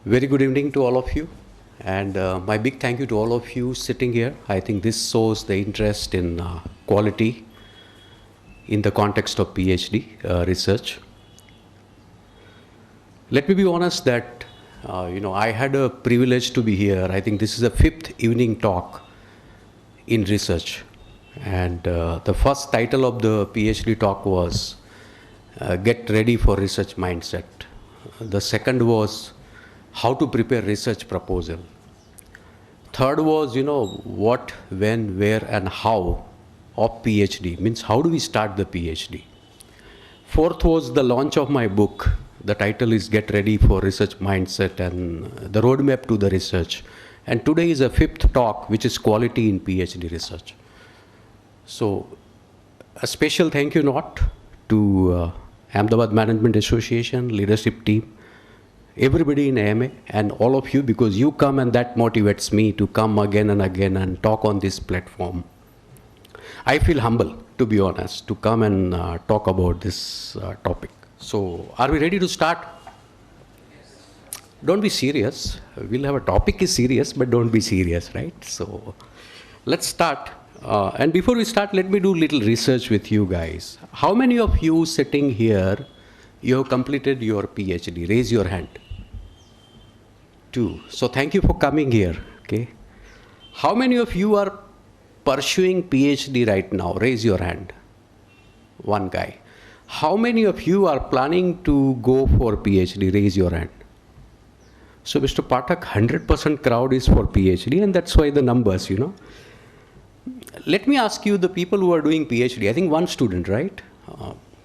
Very good evening to all of you, and my big thank you to all of you sitting here. I think this shows the interest in quality in the context of PhD research. Let me be honest that I had a privilege to be here. I think this is the fifth evening talk in research, and the first title of the PhD talk was "Get Ready for Research Mindset." The second was how to prepare research proposal. Third was, what, when, where, and how of PhD, means how do we start the PhD. Fourth was the launch of my book. The title is Get Ready for Research Mindset and the Roadmap to the Research. And today is a fifth talk, which is quality in PhD research. So a special thank you not to Ahmedabad Management Association, leadership team, everybody in AMA and all of you, because you come and that motivates me to come again and again and talk on this platform. I feel humble, to be honest, to come and talk about this topic. So are we ready to start? Yes. Don't be serious. We'll have a topic is serious, but don't be serious, right? So let's start. And before we start, let me do a little research with you guys. How many of you sitting here, you have completed your PhD? Raise your hand. 2. So thank you for coming here. Okay. How many of you are pursuing PhD right now? Raise your hand. 1 guy. How many of you are planning to go for PhD? Raise your hand. So Mr. Pathak, 100% crowd is for PhD, and that's why the numbers, Let me ask you, the people who are doing PhD, I think one student, right?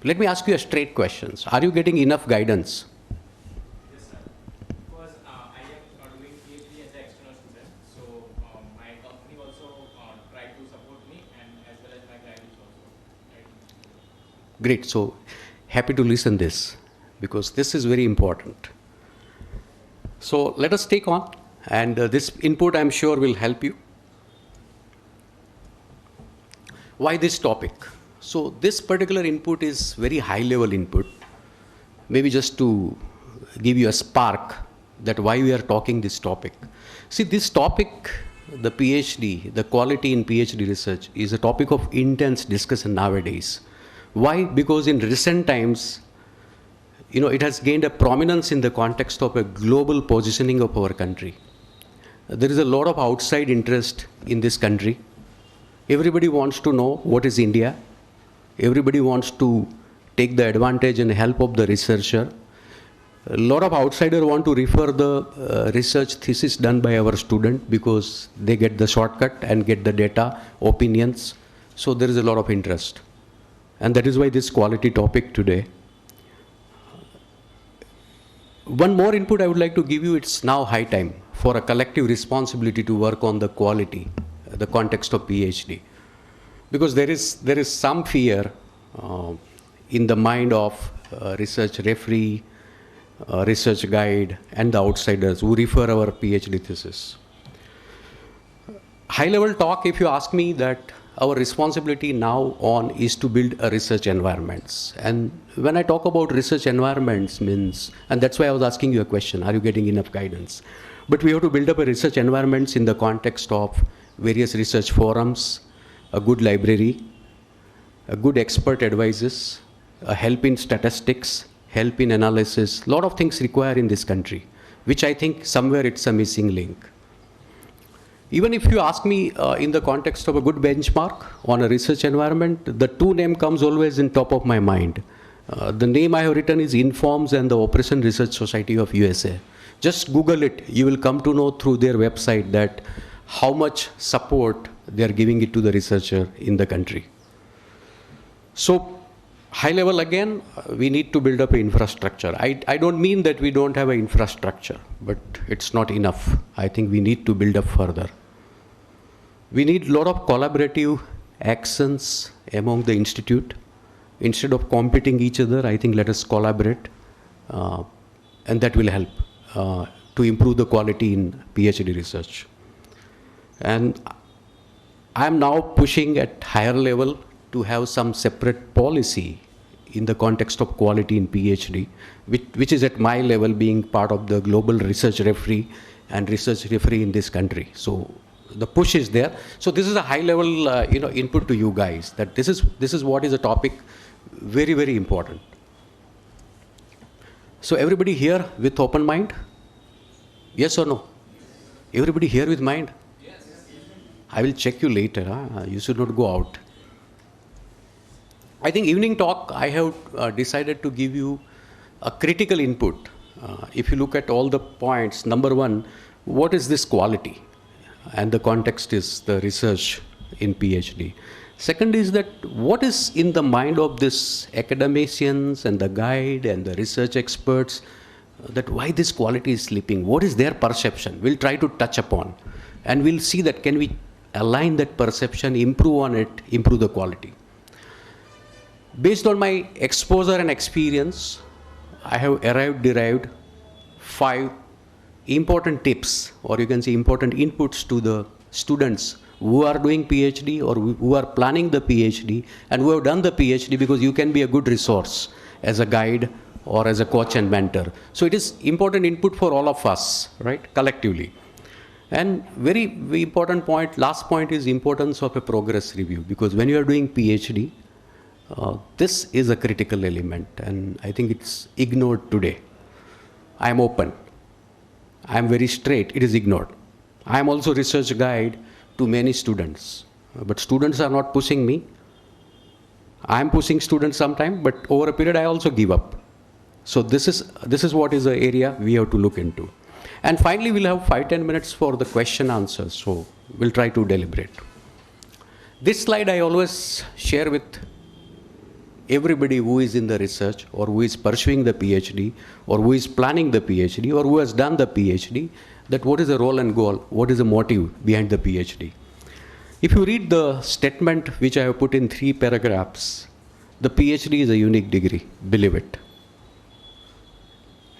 Let me ask you a straight questions. Are you getting enough guidance? Yes, sir. Because I am doing PhD as an external student, so my company also tried to support me and as well as my guidance also. Right? Great. So happy to listen this because this is very important. So let us take on, and this input I'm sure will help you. Why this topic? So this particular input is very high level input, maybe just to give you a spark that why we are talking this topic. See, this topic, the PhD, the quality in PhD research is a topic of intense discussion nowadays. Why? Because in recent times, it has gained a prominence in the context of a global positioning of our country. There is a lot of outside interest in this country. Everybody wants to know what is India. Everybody wants to take the advantage and help of the researcher. A lot of outsiders want to refer the research thesis done by our student because they get the shortcut and get the data, opinions. So there is a lot of interest. And that is why this quality topic today. One more input I would like to give you, it's now high time for a collective responsibility to work on the quality, the context of PhD. Because there is some fear in the mind of research referee, research guide, and the outsiders who refer our PhD thesis. High level talk, if you ask me, that our responsibility now on is to build a research environments. And when I talk about research environments means, and that's why I was asking you a question, are you getting enough guidance? But we have to build up a research environments in the context of various research forums, a good library, a good expert advices, a help in statistics, help in analysis, lot of things required in this country, which I think somewhere it's a missing link. Even if you ask me in the context of a good benchmark on a research environment, the 2 name comes always in top of my mind. The name I have written is Informs and the Operation Research Society of USA. Just Google it, you will come to know through their website that how much support they are giving it to the researcher in the country. So high level again, we need to build up an infrastructure. I don't mean that we don't have an infrastructure, but it's not enough. I think we need to build up further. We need a lot of collaborative actions among the institute. Instead of competing each other, I think let us collaborate, and that will help to improve the quality in PhD research. And I'm now pushing at higher level to have some separate policy in the context of quality in PhD, which is at my level being part of the global research referee and research referee in this country. So the push is there. So this is a high level input to you guys, that this is what is a topic very, very important. So everybody here with open mind? Yes or no? Everybody here with mind? Yes. I will check you later. You should not go out. I think evening talk, I have decided to give you a critical input. If you look at all the points, number one, what is this quality? And the context is the research in PhD. Second is that what is in the mind of this academicians and the guide and the research experts, that why this quality is slipping? What is their perception? We'll try to touch upon, and we'll see that can we align that perception, improve on it, improve the quality. Based on my exposure and experience, I have derived 5 important tips, or you can say important inputs to the students who are doing PhD or who are planning the PhD and who have done the PhD, because you can be a good resource as a guide or as a coach and mentor. So it is important input for all of us, right, collectively. And very, very important point, last point, is importance of a progress review, because when you are doing PhD, this is a critical element, and I think it's ignored today. I am open. I am very straight. It is ignored. I am also research guide to many students, but students are not pushing me. I am pushing students sometimes, but over a period I also give up. So this is what is the area we have to look into. And finally, we'll have 5-10 minutes for the question answers. So we'll try to deliberate. This slide I always share with everybody who is in the research or who is pursuing the PhD or who is planning the PhD or who has done the PhD, that what is the role and goal, what is the motive behind the PhD. If you read the statement which I have put in 3 paragraphs, the PhD is a unique degree, believe it.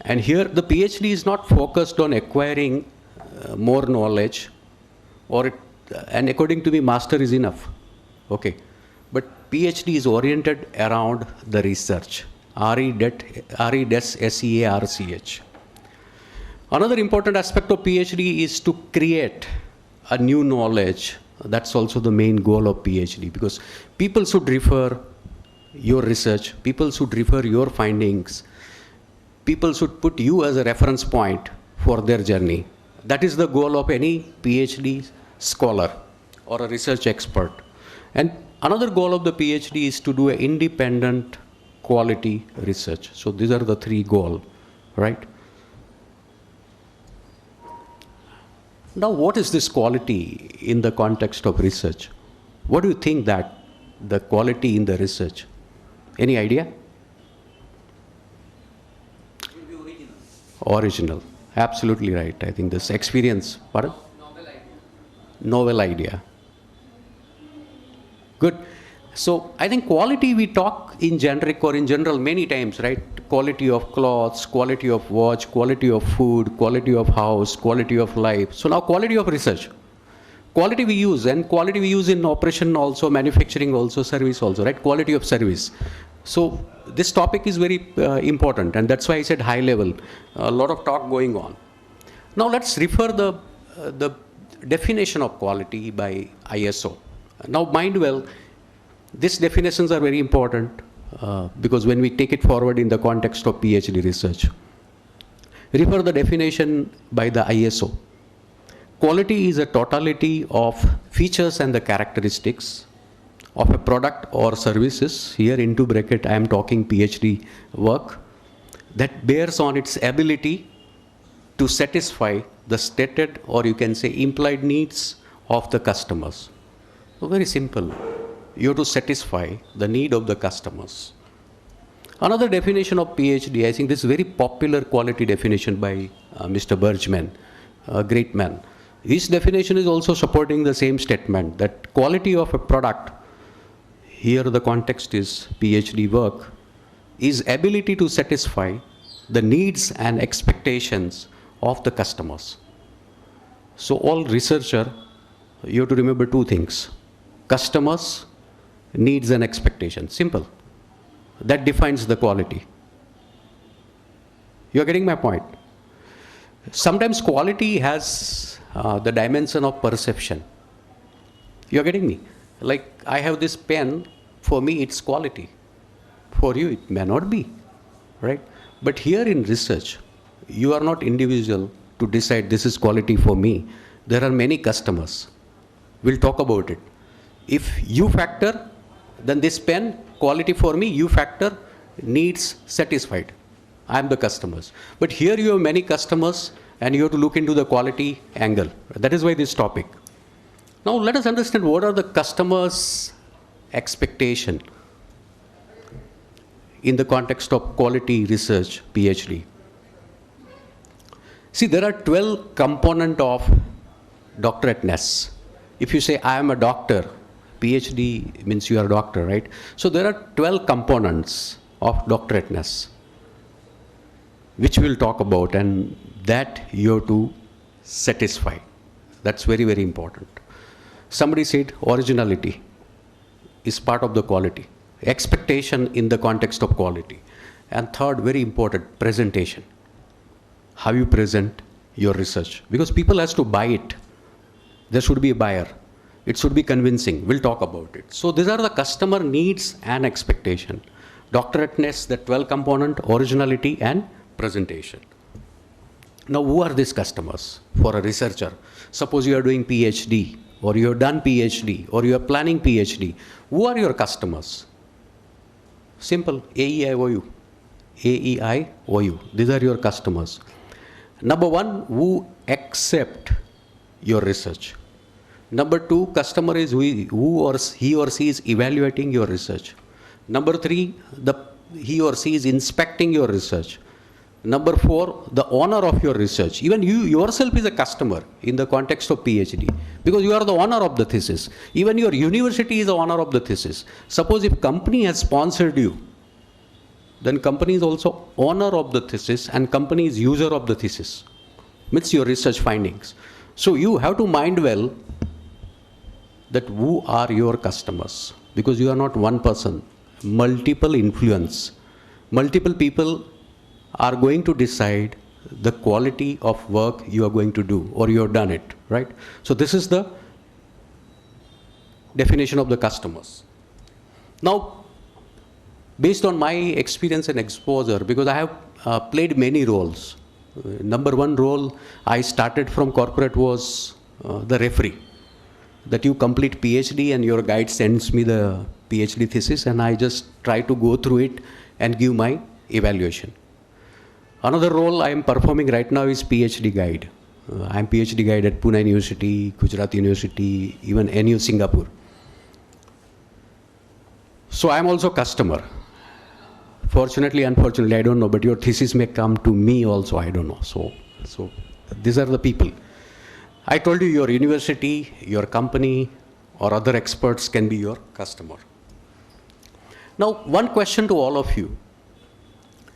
And here the PhD is not focused on acquiring more knowledge, and according to me, master is enough. Okay. But PhD is oriented around the research, RESEARCH. Another important aspect of PhD is to create a new knowledge. That's also the main goal of PhD, because people should refer your research, people should refer your findings, people should put you as a reference point for their journey. That is the goal of any PhD scholar or a research expert. And another goal of the PhD is to do an independent quality research. So these are the 3 goals, right? Now, what is this quality in the context of research? What do you think that the quality in the research? Any idea? It will be original. Original. Absolutely right. I think this experience, pardon? Novel idea. Novel idea. Good. So I think quality we talk in generic or in general many times, right? Quality of clothes, quality of watch, quality of food, quality of house, quality of life. So now quality of research. Quality we use, and quality we use in operation also, manufacturing also, service also, right? Quality of service. So this topic is very important, and that's why I said high level. A lot of talk going on. Now let's refer the definition of quality by ISO. Now mind well, these definitions are very important because when we take it forward in the context of PhD research. Refer the definition by the ISO. Quality is a totality of features and the characteristics of a product or services, here into bracket I am talking PhD work, that bears on its ability to satisfy the stated, or you can say implied, needs of the customers. So very simple. You have to satisfy the need of the customers. Another definition of PhD, I think this very popular quality definition by Mr. Bergman, a great man. His definition is also supporting the same statement, that quality of a product, here the context is PhD work, is ability to satisfy the needs and expectations of the customers. So all researcher, you have to remember 2 things. Customers, needs and expectations. Simple. that defines the quality. You're getting my point? Sometimes quality has the dimension of perception. You're getting me? Like, I have this pen, for me it's quality. For you it may not be, right? But here in research, you are not individual to decide this is quality for me. There are many customers. We'll talk about it. If you factor, then this pen, quality for me, you factor, needs satisfied. I am the customers. But here you have many customers and you have to look into the quality angle. That is why this topic. Now let us understand what are the customers' expectation in the context of quality research PhD. See, there are 12 components of doctorateness. If you say, I am a doctor, PhD means you are a doctor, right? So there are 12 components of doctorateness, which we'll talk about, and that you have to satisfy. That's very, very important. Somebody said originality is part of the quality. Expectation in the context of quality. And third, very important, presentation. How you present your research. Because people has to buy it. There should be a buyer. It should be convincing. We'll talk about it. So these are the customer needs and expectation. Doctorateness, the 12 component, originality and presentation. Now, who are these customers for a researcher? Suppose you are doing PhD, or you have done PhD, or you are planning PhD. Who are your customers? Simple, AEIOU. AEIOU. These are your customers. Number one, who accept your research. Number two, customer is he or she is evaluating your research. Number three, he or she is inspecting your research. Number four, the owner of your research. Even you yourself is a customer in the context of PhD, because you are the owner of the thesis. Even your university is the owner of the thesis. Suppose if company has sponsored you, then company is also owner of the thesis and company is user of the thesis. Means your research findings. So you have to mind well that who are your customers, because you are not one person. Multiple influence. Multiple people are going to decide the quality of work you are going to do, or you have done it, right? So this is the definition of the customers. Now, based on my experience and exposure, because I have played many roles. Number one role I started from corporate was the referee. That you complete PhD and your guide sends me the PhD thesis and I just try to go through it and give my evaluation. Another role I am performing right now is PhD guide. I am PhD guide at Pune University, Gujarat University, even NU Singapore. So I am also customer. Fortunately, unfortunately, I don't know, but your thesis may come to me also, I don't know. So these are the people. I told you your university, your company, or other experts can be your customer. Now, one question to all of you.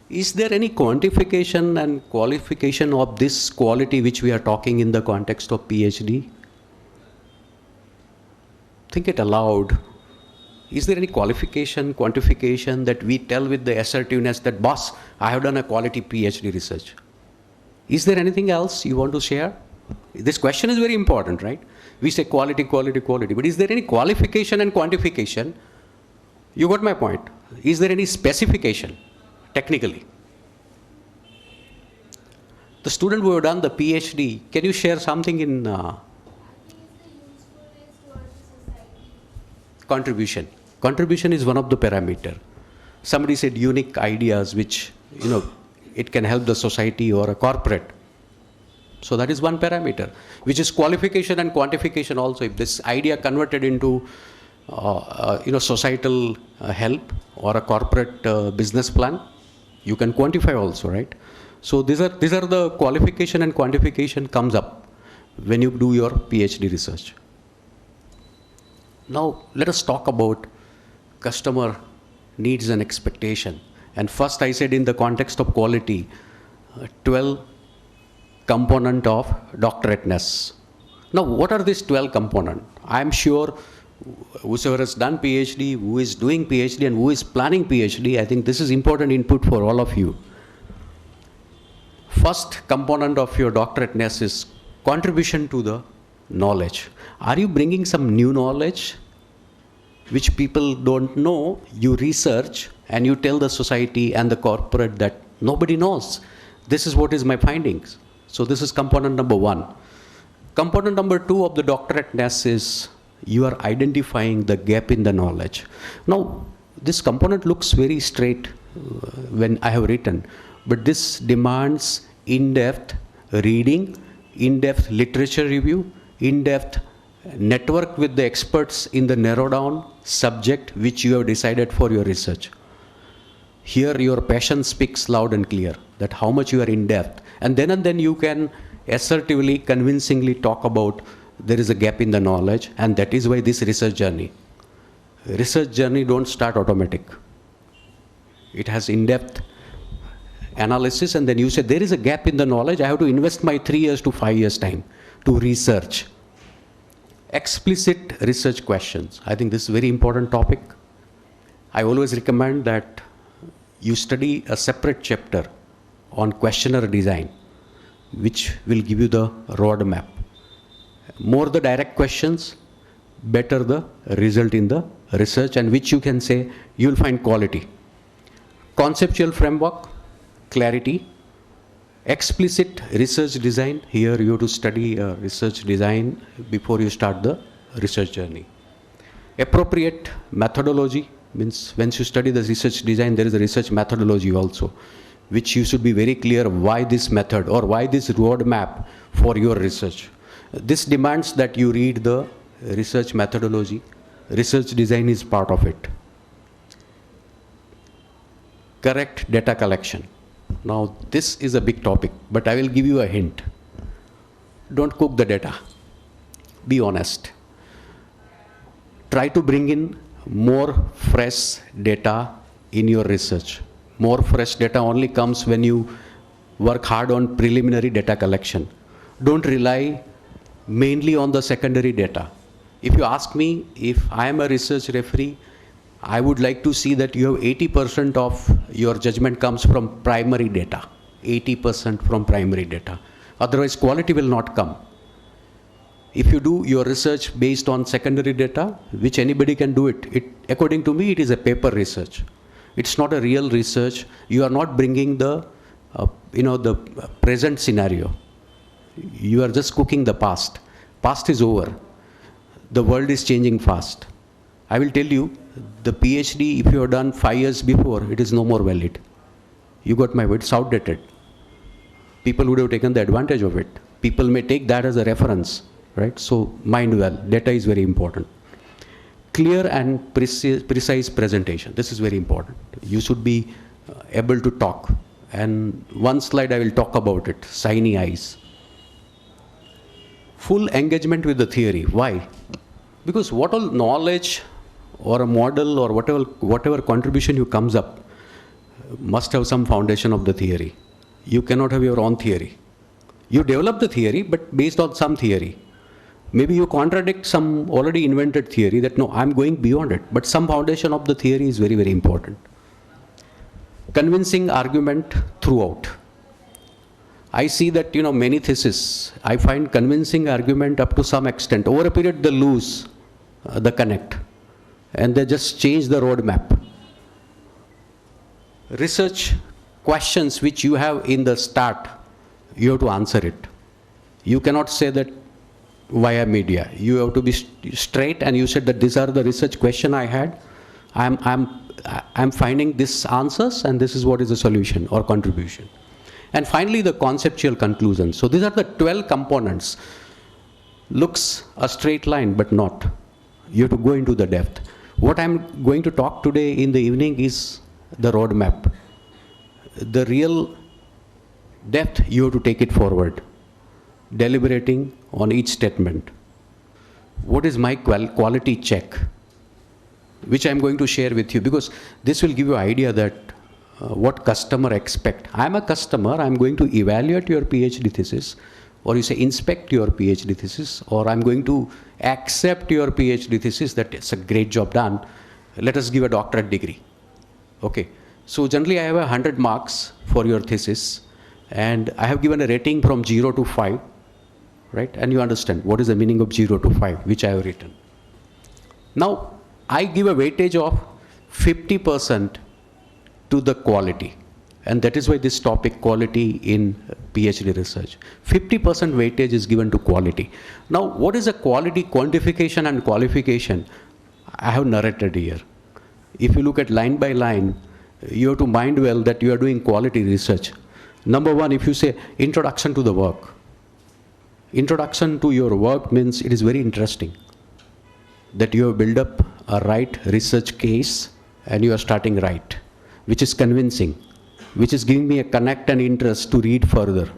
Is there any quantification and qualification of this quality which we are talking in the context of PhD? Think it aloud. Is there any qualification, quantification that we tell with the assertiveness that, boss, I have done a quality PhD research? Is there anything else you want to share? This question is very important, right? We say quality, quality, quality. But is there any qualification and quantification? You got my point. Is there any specification, technically? The student who have done the PhD, can you share something in contribution? Contribution is one of the parameter. Somebody said unique ideas which, it can help the society or a corporate. So that is one parameter, which is qualification and quantification also. If this idea converted into, societal help or a corporate business plan, you can quantify also, right? So these are the qualification and quantification comes up when you do your PhD research. Now let us talk about customer needs and expectation. And first I said in the context of quality, 12 component of doctorateness. Now what are these 12 components? I am sure whosoever has done PhD, who is doing PhD, and who is planning PhD, I think this is important input for all of you. First component of your doctorateness is contribution to the knowledge. Are you bringing some new knowledge which people don't know? You research and you tell the society and the corporate that nobody knows. This is what is my findings. So this is component number one. Component number two of the doctorateness is you are identifying the gap in the knowledge. Now, this component looks very straight when I have written, but this demands in-depth reading, in-depth literature review, in-depth network with the experts in the narrow down subject which you have decided for your research. Here your passion speaks loud and clear that how much you are in depth, and then you can assertively, convincingly talk about there is a gap in the knowledge, and that is why this research journey. Research journey don't start automatic. It has in-depth analysis, and then you say there is a gap in the knowledge, I have to invest my 3 years to 5 years time to research. Explicit research questions. I think this is a very important topic. I always recommend that you study a separate chapter on questionnaire design, which will give you the roadmap. More the direct questions, better the result in the research, and which you can say you will find quality. Conceptual framework, clarity. Explicit research design. Here you have to study research design before you start the research journey. Appropriate methodology means once you study the research design, there is a research methodology also, which you should be very clear why this method or why this roadmap for your research. This demands that you read the research methodology. Research design is part of it. Correct data collection. Now this is a big topic, but I will give you a hint. Don't cook the data. Be honest. Try to bring in more fresh data in your research. More fresh data only comes when you work hard on preliminary data collection. Don't rely mainly on the secondary data. If you ask me, if I am a research referee, I would like to see that you have 80% of your judgment comes from primary data. 80% from primary data. Otherwise, quality will not come. If you do your research based on secondary data, which anybody can do it, according to me, it is a paper research. It's not a real research. You are not bringing the, the present scenario. You are just cooking the past. Past is over. The world is changing fast. I will tell you, the PhD, if you have done 5 years before, it is no more valid. You got my word, it's outdated. People would have taken the advantage of it. People may take that as a reference, right? So mind well, data is very important. Clear and precise presentation. This is very important. You should be able to talk. And one slide I will talk about it, shiny eyes. Full engagement with the theory. Why? Because what all knowledge or a model or whatever contribution you comes up must have some foundation of the theory. You cannot have your own theory. You develop the theory, but based on some theory. Maybe you contradict some already invented theory that no, I'm going beyond it. But some foundation of the theory is very, very important. Convincing argument throughout. I see that, many theses, I find convincing argument up to some extent. Over a period, they lose the connect. And they just change the roadmap. Research questions which you have in the start, you have to answer it. You cannot say that via media. You have to be straight, and you said that these are the research question I had. I'm finding these answers, and this is what is the solution or contribution. And finally, the conceptual conclusion. So these are the 12 components. Looks a straight line, but not. You have to go into the depth. What I'm going to talk today in the evening is the roadmap. The real depth, you have to take it forward. Deliberating on each statement. What is my quality check? Which I'm going to share with you, because this will give you an idea that what customer expect. I'm a customer, I'm going to evaluate your PhD thesis. or you say inspect your PhD thesis, or I'm going to accept your PhD thesis, that it's a great job done, let us give a doctorate degree. Okay, so generally I have 100 marks for your thesis, and I have given a rating from 0 to 5, right? And you understand what is the meaning of 0 to 5, which I have written. Now, I give a weightage of 50% to the quality. And that is why this topic, quality in PhD research. 50% weightage is given to quality. Now, what is a quality quantification and qualification? I have narrated here. If you look at line by line, you have to mind well that you are doing quality research. Number one, if you say introduction to the work. Introduction to your work means it is very interesting that you have built up a right research case and you are starting right, which is convincing, which is giving me a connect and interest to read further.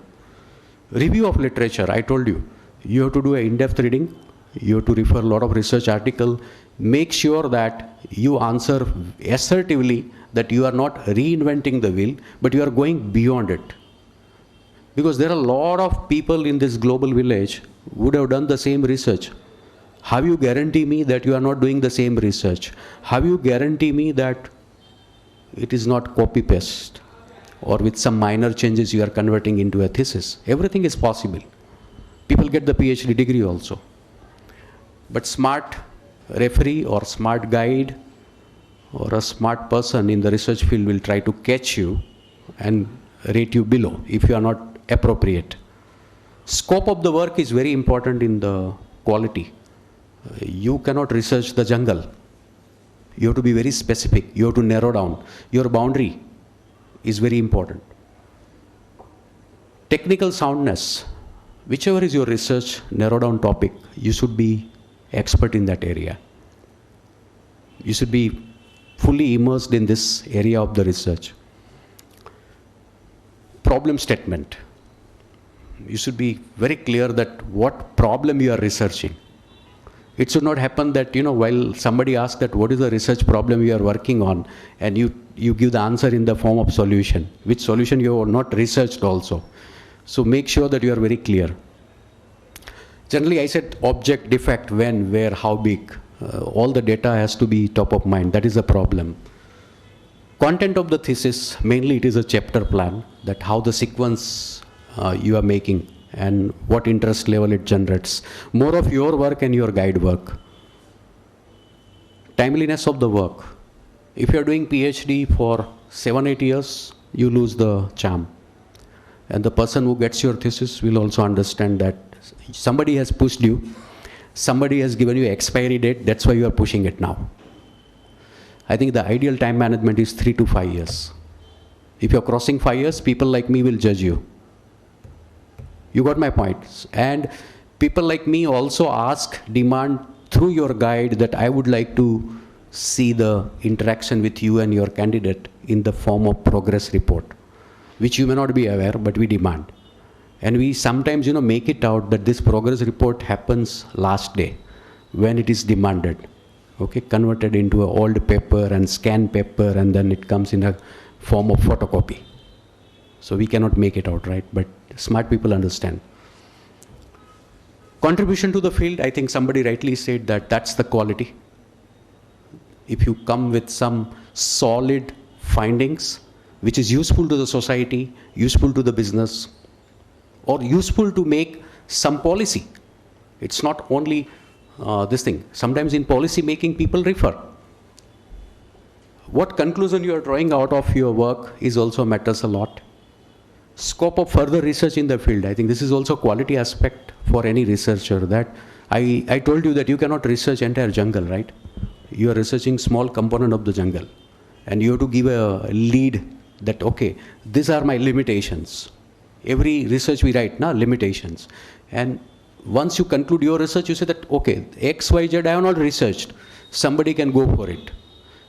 Review of literature, I told you, you have to do an in-depth reading, you have to refer a lot of research article, make sure that you answer assertively that you are not reinventing the wheel, but you are going beyond it. Because there are a lot of people in this global village who would have done the same research. How you guarantee me that you are not doing the same research? How you guarantee me that it is not copy-paste, or with some minor changes you are converting into a thesis? Everything is possible. People get the PhD degree also. But smart referee or smart guide or a smart person in the research field will try to catch you and rate you below if you are not appropriate. Scope of the work is very important in the quality. You cannot research the jungle. You have to be very specific. You have to narrow down. Your boundary is very important. Technical soundness. Whichever is your research narrow down topic, you should be expert in that area. You should be fully immersed in this area of the research. Problem statement. You should be very clear that what problem you are researching. It should not happen that, while somebody asks that what is the research problem you are working on, and you give the answer in the form of solution, which solution you have not researched also. So make sure that you are very clear. Generally, I said object, defect, when, where, how big. All the data has to be top of mind. That is the problem. Content of the thesis, mainly it is a chapter plan, that how the sequence you are making and what interest level it generates. More of your work and your guide work. Timeliness of the work. If you are doing PhD for 7-8 years, you lose the charm. And the person who gets your thesis will also understand that somebody has pushed you, somebody has given you expiry date, that's why you are pushing it now. I think the ideal time management is 3 to 5 years. If you're crossing 5 years, people like me will judge you. You got my point. And people like me also demand through your guide that I would like to see the interaction with you and your candidate in the form of progress report, which you may not be aware, but we demand. And we sometimes, make it out that this progress report happens last day when it is demanded. Okay, converted into an old paper and scanned paper, and then it comes in a form of photocopy. So we cannot make it out, right? But smart people understand. Contribution to the field, I think somebody rightly said that that's the quality. If you come with some solid findings, which is useful to the society, useful to the business, or useful to make some policy. It's not only this thing. Sometimes in policy making, people refer. What conclusion you are drawing out of your work is also matters a lot. Scope of further research in the field. I think this is also quality aspect for any researcher, that I told you that you cannot research entire jungle, right? You are researching small component of the jungle, and you have to give a lead that, okay, these are my limitations. Every research we write, limitations. And once you conclude your research, you say that, okay, X, Y, Z, I have not researched. Somebody can go for it.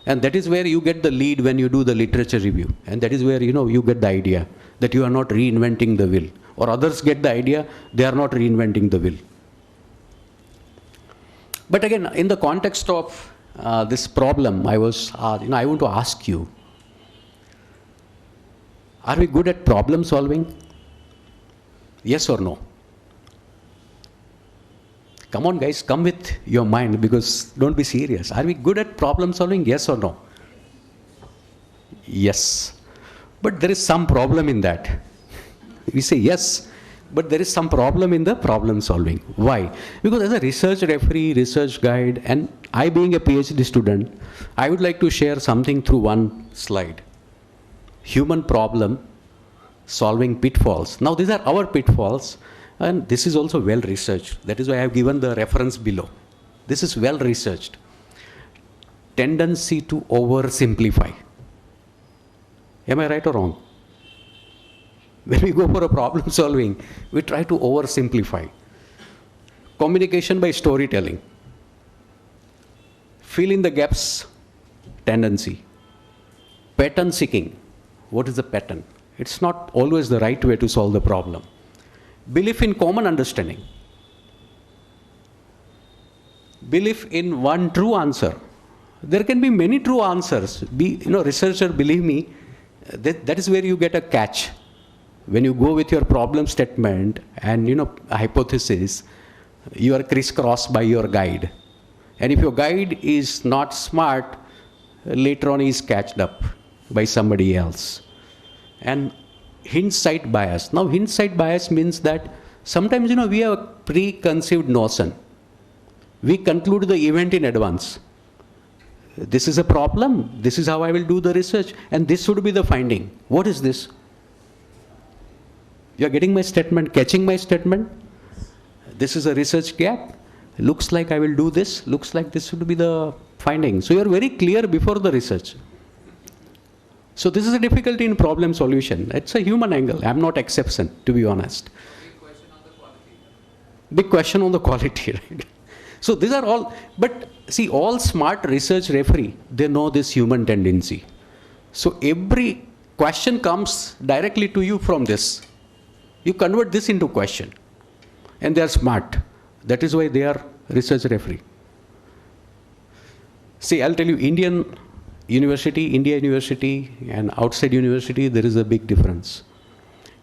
And that is where you get the lead when you do the literature review. And that is where, you get the idea that you are not reinventing the wheel. Or others get the idea, they are not reinventing the wheel. But again, in the context of this problem, I want to ask you, are we good at problem solving? Yes or no? Come on, guys, come with your mind, because don't be serious. Are we good at problem solving? Yes or no? Yes. But there is some problem in that. We say yes, but there is some problem in the problem solving. Why? Because as a research referee, research guide, and I being a PhD student, I would like to share something through one slide. Human problem solving pitfalls. Now these are our pitfalls, and this is also well researched. That is why I have given the reference below. This is well researched. Tendency to oversimplify. Am I right or wrong? When we go for a problem solving, we try to oversimplify. Communication by storytelling. Fill in the gaps tendency. Pattern seeking. What is the pattern? It's not always the right way to solve the problem. Belief in common understanding. Belief in one true answer. There can be many true answers. Researcher, believe me, that is where you get a catch. When you go with your problem statement and a hypothesis, you are crisscrossed by your guide. And if your guide is not smart, later on he is catched up by somebody else. And hindsight bias. Now hindsight bias means that sometimes we have a preconceived notion. We conclude the event in advance. This is a problem, this is how I will do the research, and this should be the finding. What is this? You are getting my statement, catching my statement? This is a research gap. Looks like I will do this, looks like this should be the finding. So you are very clear before the research. So this is a difficulty in problem solution. It's a human angle. I'm not exception, to be honest. Big question on the quality. Big question on the quality, right? So these are all, but see, all smart research referee, they know this human tendency. So every question comes directly to you from this. You convert this into question. And they are smart. That is why they are research referee. See, I'll tell you, India University and outside university, there is a big difference.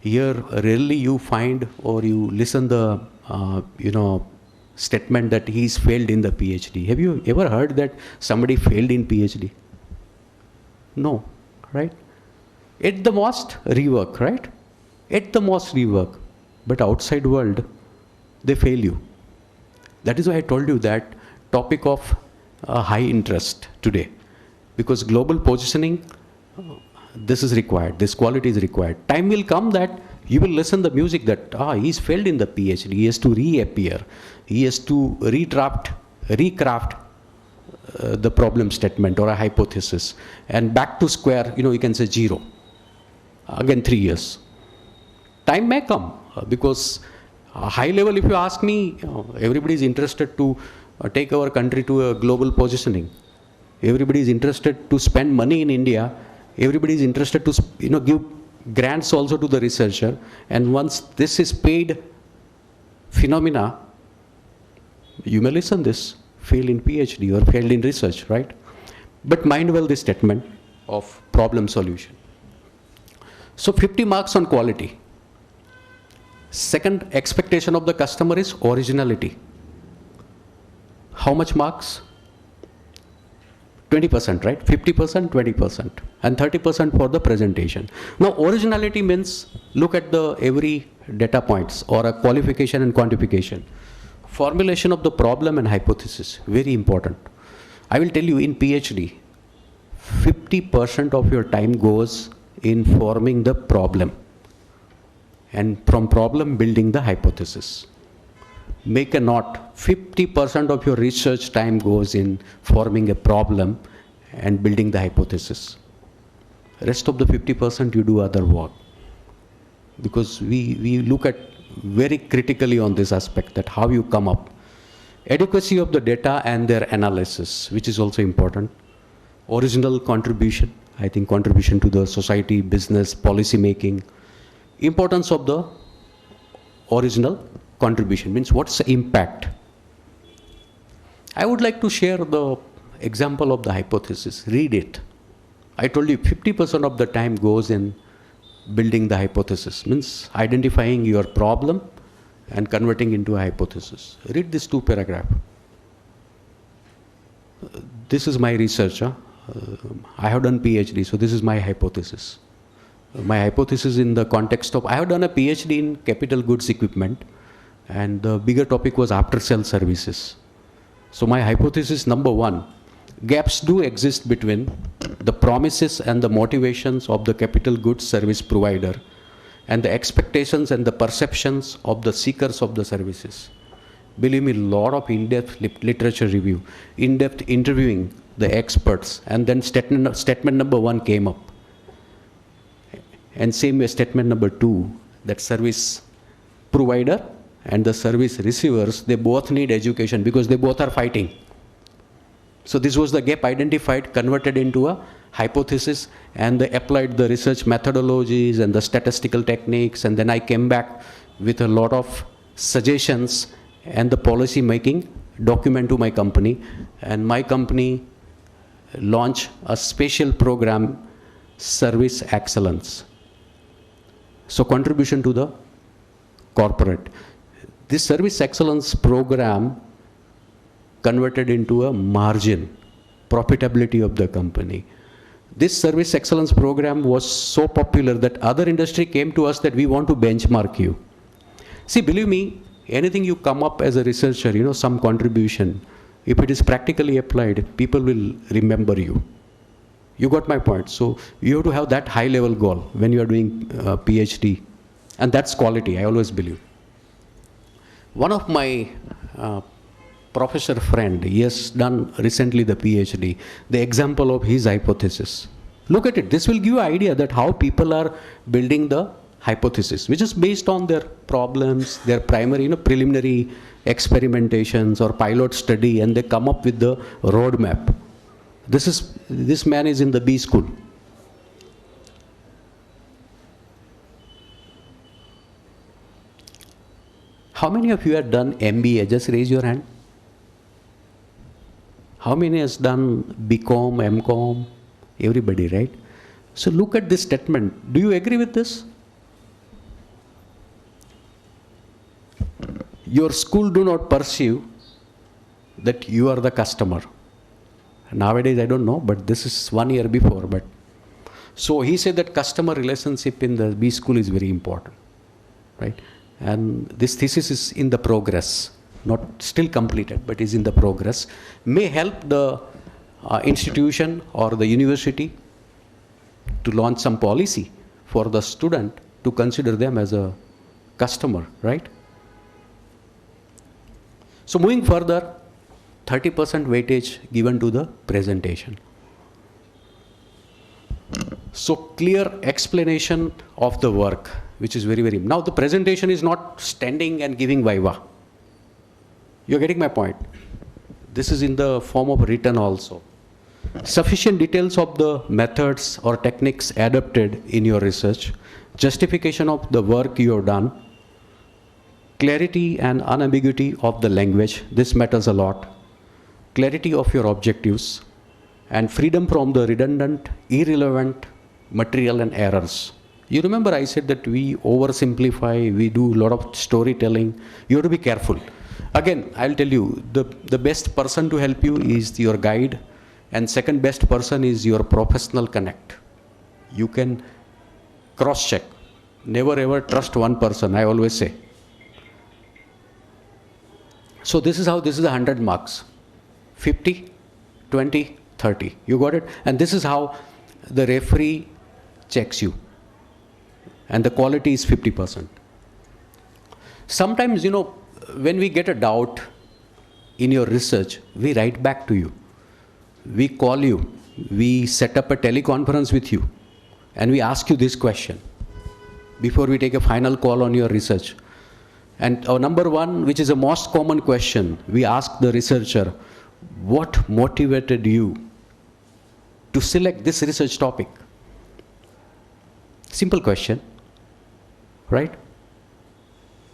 Here, rarely you find or you listen the, statement that he's failed in the PhD. Have you ever heard that somebody failed in PhD? No, right? At the most, rework, right? At the most, rework. But outside world, they fail you. That is why I told you that topic of high interest today. Because global positioning, this is required, this quality is required. Time will come that you will listen the music that, he's failed in the PhD, he has to reappear, he has to recraft the problem statement or a hypothesis, and back to square, you can say 0. Again 3 years. Time may come, because high level, if you ask me, everybody is interested to take our country to a global positioning. Everybody is interested to spend money in India. Everybody is interested to give grants also to the researcher. And once this is paid phenomena, you may listen this, fail in PhD or failed in research, right? But mind well this statement of problem solution. So 50 marks on quality. Second expectation of the customer is originality. How much marks? 20%, right? 50%, 20%, and 30% for the presentation. Now, originality means look at the every data points or a qualification and quantification. Formulation of the problem and hypothesis, very important. I will tell you in PhD, 50% of your time goes in forming the problem, and from problem building the hypothesis. Make a note, 50% of your research time goes in forming a problem and building the hypothesis. Rest of the 50% you do other work. Because we look at very critically on this aspect, that how you come up. Adequacy of the data and their analysis, which is also important. Original contribution, I think contribution to the society, business, policy making. Importance of the original contribution, means what's the impact. I would like to share the example of the hypothesis. Read it. I told you 50% of the time goes in building the hypothesis, means identifying your problem, and converting into a hypothesis. Read this 2 paragraph. This is my research. I have done PhD, so this is my hypothesis. My hypothesis in the context of, I have done a PhD in capital goods equipment, and the bigger topic was after-sale services. So my hypothesis number 1, gaps do exist between the promises and the motivations of the capital goods service provider and the expectations and the perceptions of the seekers of the services. Believe me, a lot of in-depth literature review, in-depth interviewing the experts, and then statement number 1 came up. And same way statement number 2, that service provider and the service receivers, they both need education because they both are fighting. So this was the gap identified, converted into a hypothesis, and they applied the research methodologies and the statistical techniques, and then I came back with a lot of suggestions and the policy making document to my company, and my company launched a special program, Service Excellence. So contribution to the corporate. This Service Excellence program converted into a margin, profitability of the company. This Service Excellence program was so popular that other industry came to us that we want to benchmark you. See, believe me, anything you come up as a researcher, some contribution, if it is practically applied, people will remember you. You got my point. So you have to have that high level goal when you are doing PhD. And that's quality, I always believe. One of my professor friend, he has done recently the PhD, the example of his hypothesis. Look at it. This will give you an idea that how people are building the hypothesis, which is based on their problems, their primary, preliminary experimentations or pilot study, and they come up with the roadmap. This man is in the B school. How many of you have done MBA? Just raise your hand. How many has done BCom, MCom? Everybody, right? So look at this statement. Do you agree with this? Your school do not perceive that you are the customer. Nowadays, I don't know, but this is 1 year before. But so he said that customer relationship in the B school is very important, right? And this thesis is in the progress, not still completed, but is in the progress. May help the institution or the university to launch some policy for the student to consider them as a customer, right? So moving further, 30% weightage given to the presentation. So clear explanation of the work, which is very, very... Now the presentation is not standing and giving viva. You're getting my point. This is in the form of written also. Sufficient details of the methods or techniques adopted in your research, justification of the work you have done, clarity and unambiguity of the language, this matters a lot, clarity of your objectives, and freedom from the redundant, irrelevant material and errors. You remember I said that we oversimplify, we do a lot of storytelling. You have to be careful. Again, I'll tell you, the best person to help you is your guide, and second best person is your professional connect. You can cross-check. Never ever trust one person, I always say. So this is how, this is 100 marks. 50, 20, 30. You got it? And this is how the referee checks you. And the quality is 50%. Sometimes, when we get a doubt in your research, we write back to you. We call you. We set up a teleconference with you. And we ask you this question before we take a final call on your research. And our number one, which is the most common question, we ask the researcher, what motivated you to select this research topic? Simple question, right?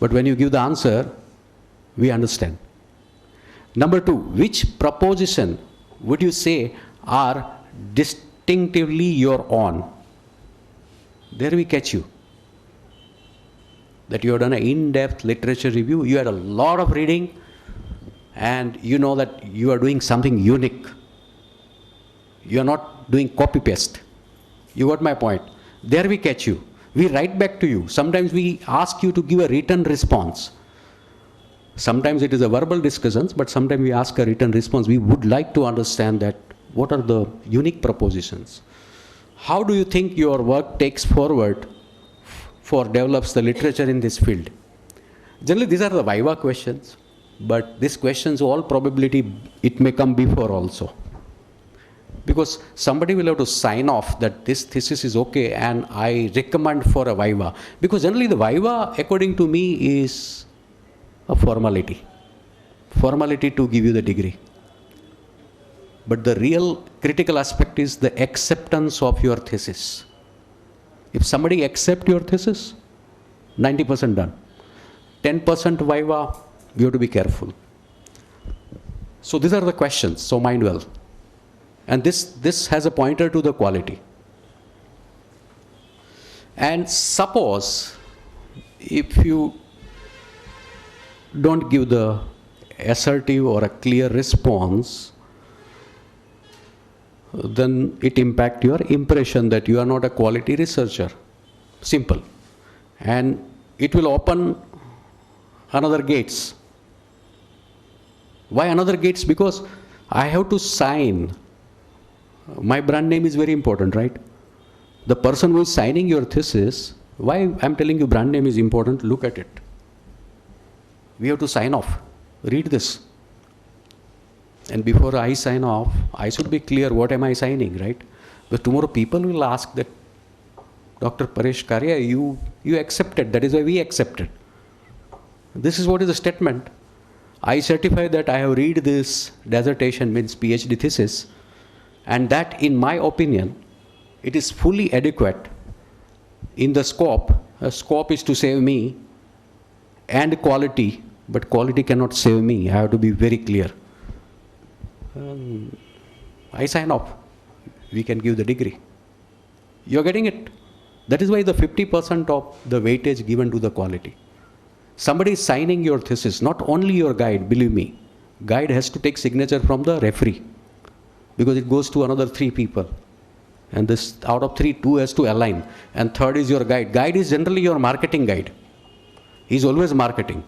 But when you give the answer, we understand. Number two, which proposition would you say are distinctively your own? There we catch you. that you have done an in-depth literature review, you had a lot of reading, and you know that you are doing something unique. You are not doing copy-paste. You got my point. There we catch you. We write back to you. Sometimes we ask you to give a written response. Sometimes it is a verbal discussions, but sometimes we ask a written response. We would like to understand that what are the unique propositions. How do you think your work takes forward for develops the literature in this field? Generally, these are the viva questions, but these questions, all probability, it may come before also. Because somebody will have to sign off that this thesis is okay and I recommend for a viva. Because generally the viva, according to me, is a formality. Formality to give you the degree. But the real critical aspect is the acceptance of your thesis. If somebody accepts your thesis, 90% done. 10% viva, you have to be careful. So these are the questions, so mind well. And this has a pointer to the quality. And suppose if you don't give the assertive or a clear response, then it impacts your impression that you are not a quality researcher. Simple. And it will open another gates. Why another gates? Because I have to sign. My brand name is very important, right? The person who is signing your thesis, why I'm telling you brand name is important, look at it. We have to sign off. Read this. And before I sign off, I should be clear what am I signing, right? Because tomorrow people will ask that, Dr. Paresh Karya, you accepted, that is why we accepted. This is what is the statement. I certify that I have read this dissertation, means PhD thesis, and that in my opinion, it is fully adequate in the scope. A scope is to save me and quality, but quality cannot save me. I have to be very clear. I sign off. We can give the degree. You're getting it? That is why the 50% of the weightage given to the quality. Somebody is signing your thesis, not only your guide, believe me. Guide has to take signature from the referee, because it goes to another 3 people. And this, out of 3, 2 has to align. And third is your guide. Guide is generally your marketing guide. He's always marketing.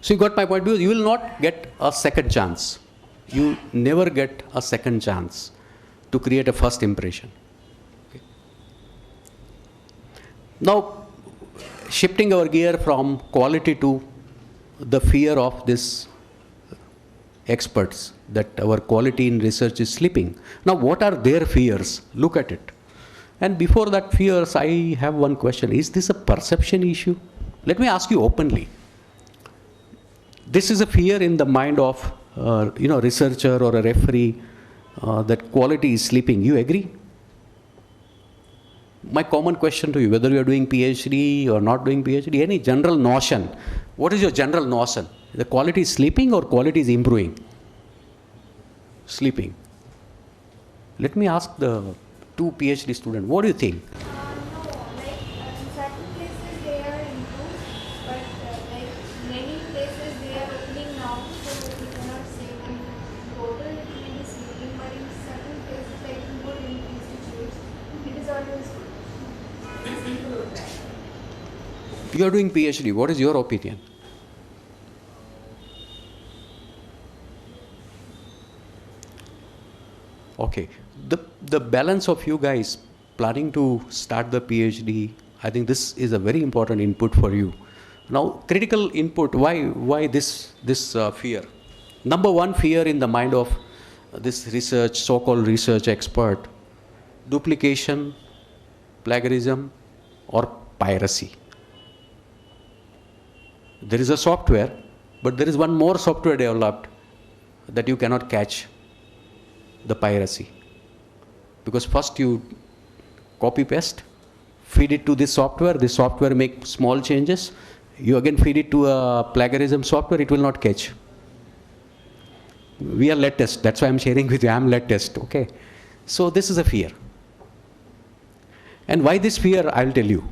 So you got my point, because you will not get a second chance. You never get a second chance to create a first impression. Okay. Now, shifting our gear from quality to the fear of this experts, that our quality in research is slipping. Now, what are their fears? Look at it. And before that fears, I have one question. Is this a perception issue? Let me ask you openly. This is a fear in the mind of researcher or a referee that quality is slipping. You agree? My common question to you, whether you are doing PhD or not doing PhD, any general notion. What is your general notion? The quality is sleeping or quality is improving? Sleeping. Let me ask the 2 PhD students, what do you think? No, like in certain places they are improved, but like many places they are opening now, so we cannot say in total it may be sleeping, but in certain places like in good institutes, it is always good. It's improved. You are doing PhD, what is your opinion? Okay, the balance of you guys planning to start the PhD, I think this is a very important input for you. Now, critical input, why this fear? Number one fear in the mind of this research, so-called research expert, duplication, plagiarism, or piracy. There is a software, but there is one more software developed that you cannot catch the piracy. Because first you copy paste, feed it to this software make small changes, you again feed it to a plagiarism software, it will not catch. We are lead test, that's why I'm sharing with you, I'm lead test, okay? So this is a fear. And why this fear, I'll tell you.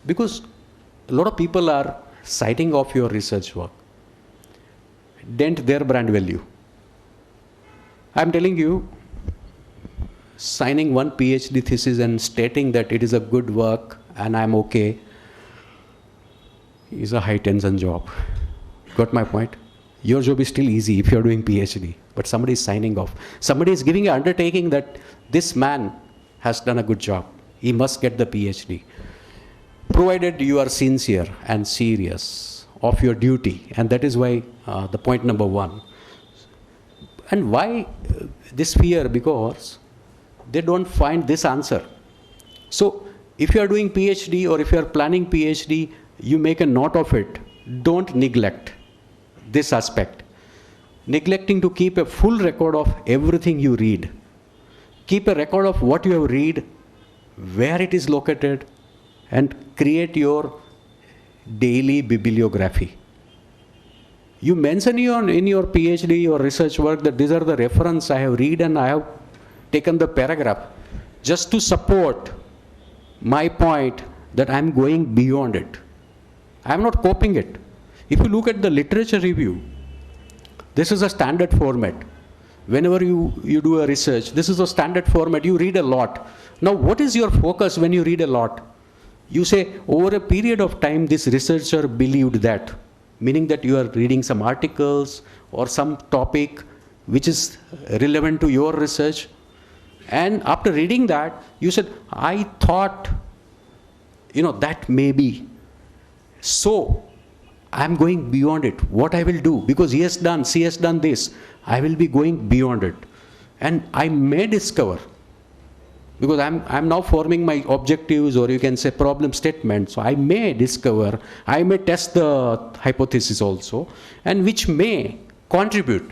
Because a lot of people are citing off your research work, dent their brand value. I'm telling you, signing one PhD thesis and stating that it is a good work and I'm okay is a high tension job. Got my point? Your job is still easy if you're doing PhD, but somebody is signing off. Somebody is giving an undertaking that this man has done a good job. He must get the PhD. Provided you are sincere and serious of your duty, and that is why the point number one. And why this fear? Because they don't find this answer. So if you are doing PhD or if you are planning PhD, you make a note of it. Don't neglect this aspect. Neglecting to keep a full record of everything you read. Keep a record of what you have read, where it is located, and create your daily bibliography. You mention in your PhD or research work that these are the reference I have read and I have taken the paragraph just to support my point that I am going beyond it. I am not copying it. If you look at the literature review, this is a standard format. Whenever you do a research, this is a standard format. You read a lot. Now, what is your focus when you read a lot? You say, over a period of time, this researcher believed that, meaning that you are reading some articles or some topic which is relevant to your research. And after reading that, you said, I thought, that may be. So, I'm going beyond it. What I will do, because he has done, she has done this, I will be going beyond it. And I may discover, because I'm now forming my objectives, or you can say problem statement. So I may discover, I may test the hypothesis also, and which may contribute.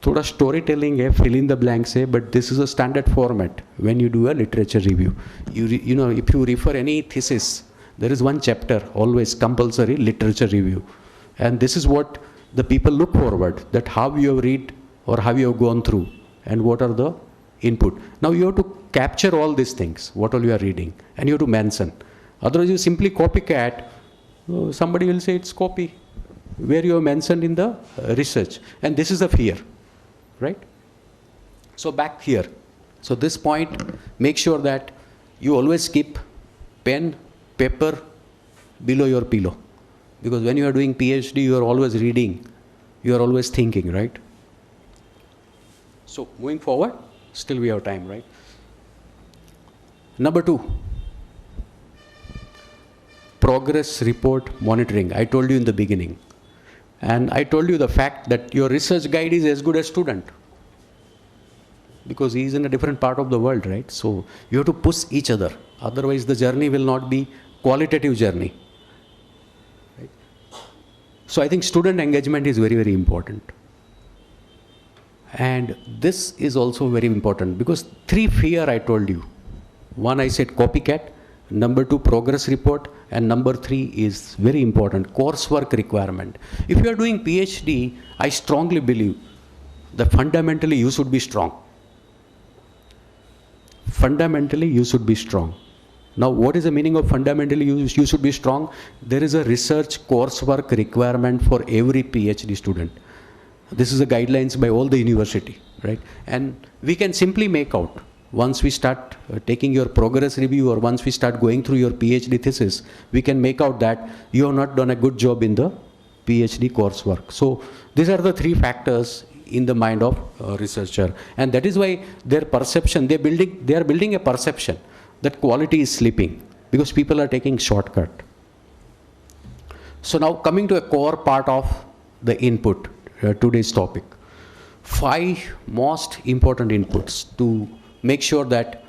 Thoda storytelling hai, fill in the blanks hai, but this is a standard format when you do a literature review. If you refer any thesis, there is one chapter, always compulsory literature review. And this is what the people look forward, that how you have read or how you have gone through and what are the input. Now you have to capture all these things, what all you are reading, and you have to mention. Otherwise you simply copycat, somebody will say it's copy, where you have mentioned in the research. And this is a fear, right? So back here. So this point, make sure that you always keep pen, paper below your pillow. Because when you are doing PhD, you are always reading, you are always thinking, right? So moving forward, still we have time, right? Number 2, progress report monitoring. I told you in the beginning. And I told you the fact that your research guide is as good as student. Because he is in a different part of the world, right? So you have to push each other. Otherwise the journey will not be qualitative journey. Right? So I think student engagement is very, very important. And this is also very important because 3 fear I told you. 1 I said copycat, number 2 progress report, and number 3 is very important, coursework requirement. If you are doing PhD, I strongly believe that fundamentally you should be strong. Fundamentally you should be strong. Now what is the meaning of fundamentally you should be strong? There is a research coursework requirement for every PhD student. This is the guidelines by all the university, right? And we can simply make out, once we start taking your progress review or once we start going through your PhD thesis, we can make out that you have not done a good job in the PhD coursework. So these are the 3 factors in the mind of a researcher. And that is why their perception, they are building a perception that quality is slipping because people are taking shortcut. So now coming to a core part of the input, today's topic. 5 most important inputs to make sure that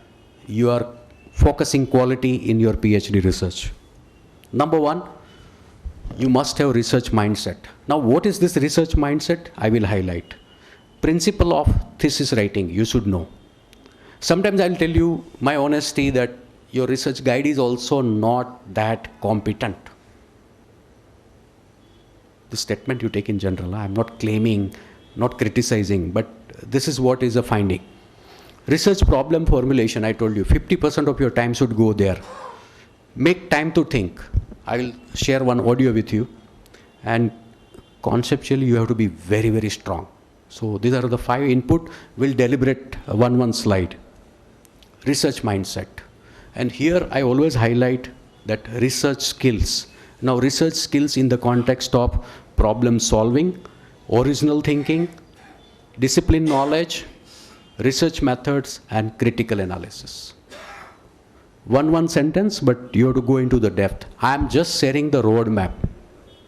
you are focusing quality in your PhD research. Number 1, you must have research mindset. Now what is this research mindset? I will highlight. Principle of thesis writing, you should know. Sometimes I'll tell you my honesty that your research guide is also not that competent. The statement you take in general, I'm not claiming, not criticizing, but this is what is a finding. Research problem formulation, I told you, 50% of your time should go there. Make time to think. I will share one audio with you. And conceptually, you have to be very, very strong. So these are the 5 input. We'll deliberate one slide. Research mindset. And here I always highlight that research skills. Now research skills in the context of problem solving, original thinking, discipline knowledge, research methods, and critical analysis. One sentence, but you have to go into the depth. I am just sharing the roadmap.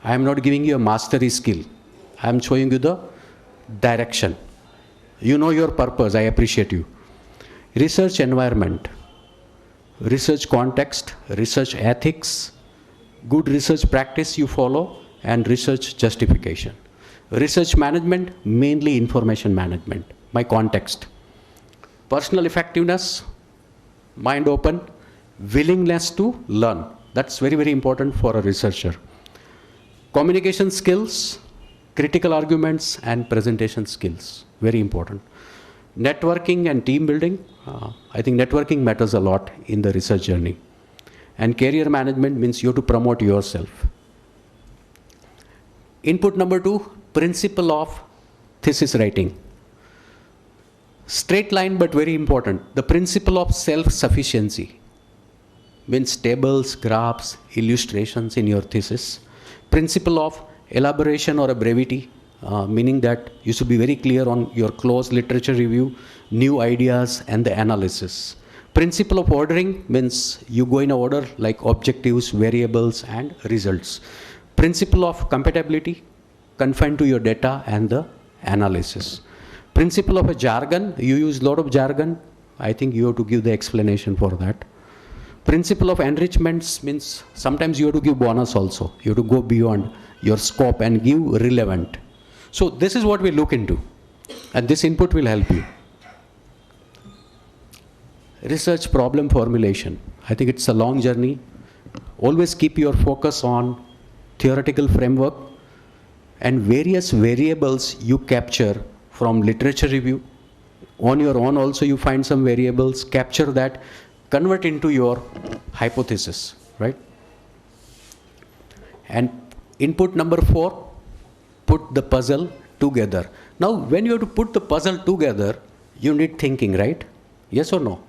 I am not giving you a mastery skill. I am showing you the direction. You know your purpose. I appreciate you. Research environment, research context, research ethics, good research practice you follow, and research justification. Research management, mainly information management, my context. Personal effectiveness, mind open, willingness to learn. That's very, very important for a researcher. Communication skills, critical arguments, and presentation skills, very important. Networking and team building, I think networking matters a lot in the research journey. And career management means you have to promote yourself. Input number 2, principle of thesis writing. Straight line but very important. The principle of self-sufficiency means tables, graphs, illustrations in your thesis. Principle of elaboration or a brevity, meaning that you should be very clear on your close literature review, new ideas, and the analysis. Principle of ordering means you go in order like objectives, variables, and results. Principle of compatibility, confined to your data and the analysis. Principle of a jargon, you use a lot of jargon. I think you have to give the explanation for that. Principle of enrichments means sometimes you have to give bonus also. You have to go beyond your scope and give relevant. So this is what we look into. And this input will help you. Research problem formulation. I think it's a long journey. Always keep your focus on theoretical framework and various variables you capture from literature review. On your own also you find some variables, capture that, convert into your hypothesis, right? And input number 4, put the puzzle together. Now, when you have to put the puzzle together, you need thinking, right? Yes or no?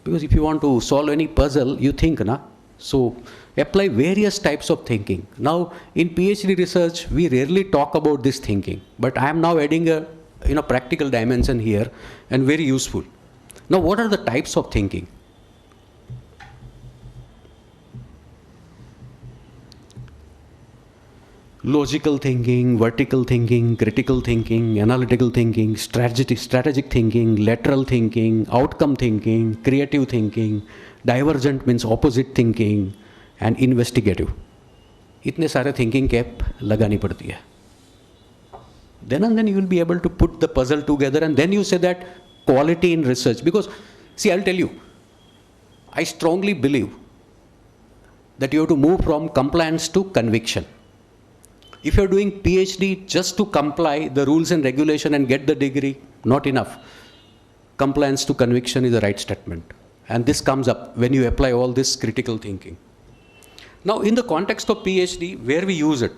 Because if you want to solve any puzzle, you think, na? So, apply various types of thinking. Now, in PhD research, we rarely talk about this thinking, but I am now adding a practical dimension here and very useful. Now, what are the types of thinking? Logical thinking, vertical thinking, critical thinking, analytical thinking, strategic thinking, lateral thinking, outcome thinking, creative thinking, divergent means opposite thinking, and investigative. इतने सारे thinking cap लगानी पड़ती है. Then and then you will be able to put the puzzle together, and then you say that quality in research. Because, see, I'll tell you, I strongly believe that you have to move from compliance to conviction. If you're doing PhD just to comply the rules and regulation and get the degree, not enough. Compliance to conviction is the right statement. And this comes up when you apply all this critical thinking. Now, in the context of PhD, where we use it,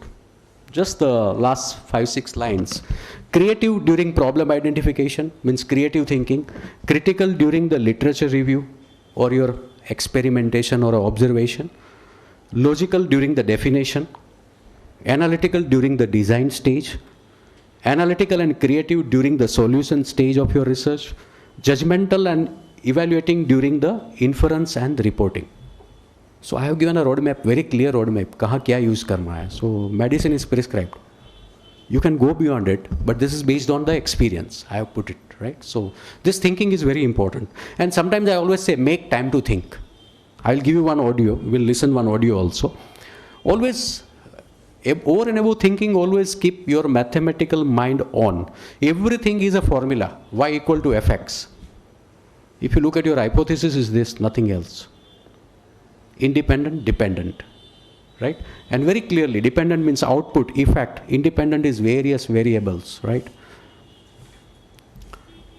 just the last 5-6 lines. Creative during problem identification means creative thinking. Critical during the literature review or your experimentation or observation. Logical during the definition. Analytical during the design stage, analytical and creative during the solution stage of your research, judgmental and evaluating during the inference and reporting. So I have given a roadmap, very clear roadmap, कहाँ क्या use करना है. So medicine is prescribed. You can go beyond it, but this is based on the experience. I have put it, right? So this thinking is very important. And sometimes I always say, make time to think. I will give you one audio, we'll listen one audio also. Always, over and above thinking, always keep your mathematical mind on. Everything is a formula, y equal to fx. If you look at your hypothesis is this, nothing else. Independent, dependent, right? And very clearly, dependent means output, effect. Independent is various variables, right?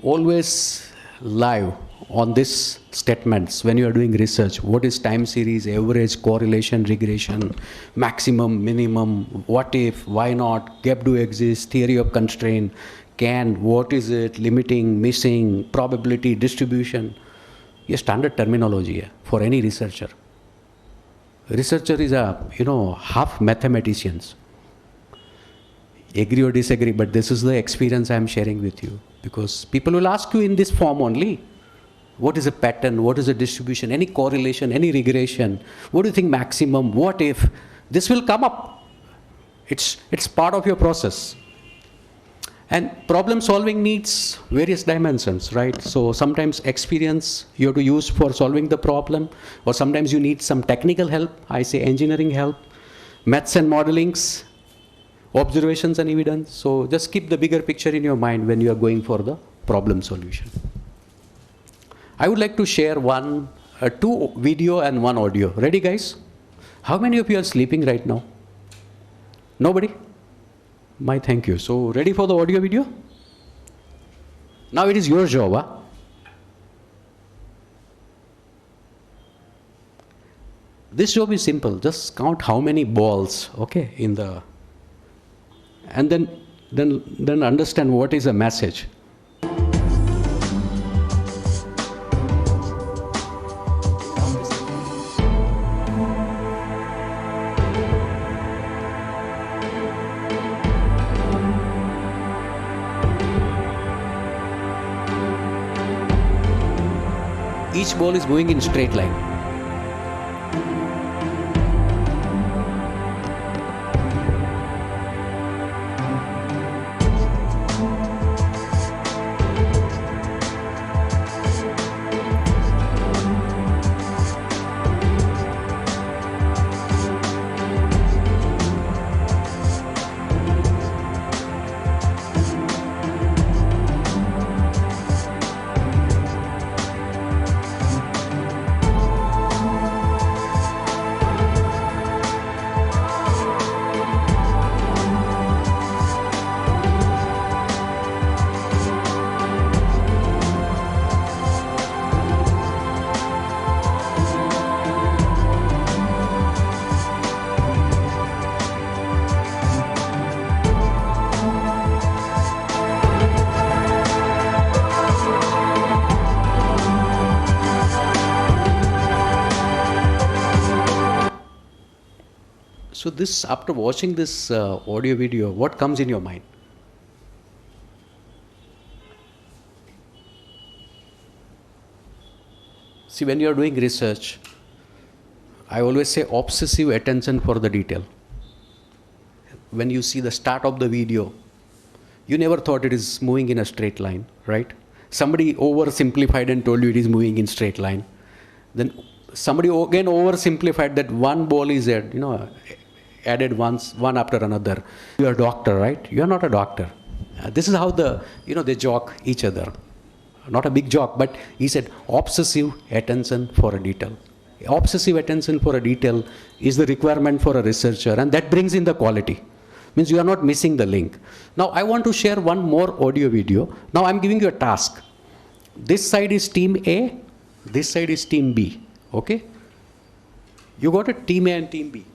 Always live, on these statements when you are doing research. What is time series, average, correlation, regression, maximum, minimum, what if, why not, gap do exist, theory of constraint, can, what is it, limiting, missing, probability, distribution. ये standard terminology है for any researcher. Researcher is half mathematicians. Agree or disagree, but this is the experience I am sharing with you. Because people will ask you in this form only, what is a pattern, what is a distribution, any correlation, any regression, what do you think maximum, what if, this will come up. It's part of your process. And problem solving needs various dimensions, right? So sometimes experience you have to use for solving the problem, or sometimes you need some technical help, I say engineering help, maths and modelings, observations and evidence. So just keep the bigger picture in your mind when you are going for the problem solution. I would like to share two video and one audio. Ready, guys? How many of you are sleeping right now? Nobody? My thank you. So ready for the audio video? Now it is your job, huh? This job is simple. Just count how many balls, okay, in the, and then understand what is a message. Each ball is going in straight line. So this, after watching this audio video, what comes in your mind? See, when you are doing research, I always say obsessive attention for the detail. When you see the start of the video, you never thought it is moving in a straight line, right? Somebody oversimplified and told you it is moving in straight line. Then somebody again oversimplified that one ball is added one after another. You are a doctor, right? You are not a doctor. This is how they joke each other. Not a big joke, but he said obsessive attention for a detail. Obsessive attention for a detail is the requirement for a researcher, and that brings in the quality. Means you are not missing the link. Now I want to share one more audio video. Now I'm giving you a task. This side is team A, this side is team B. Okay? You got a team A and team B.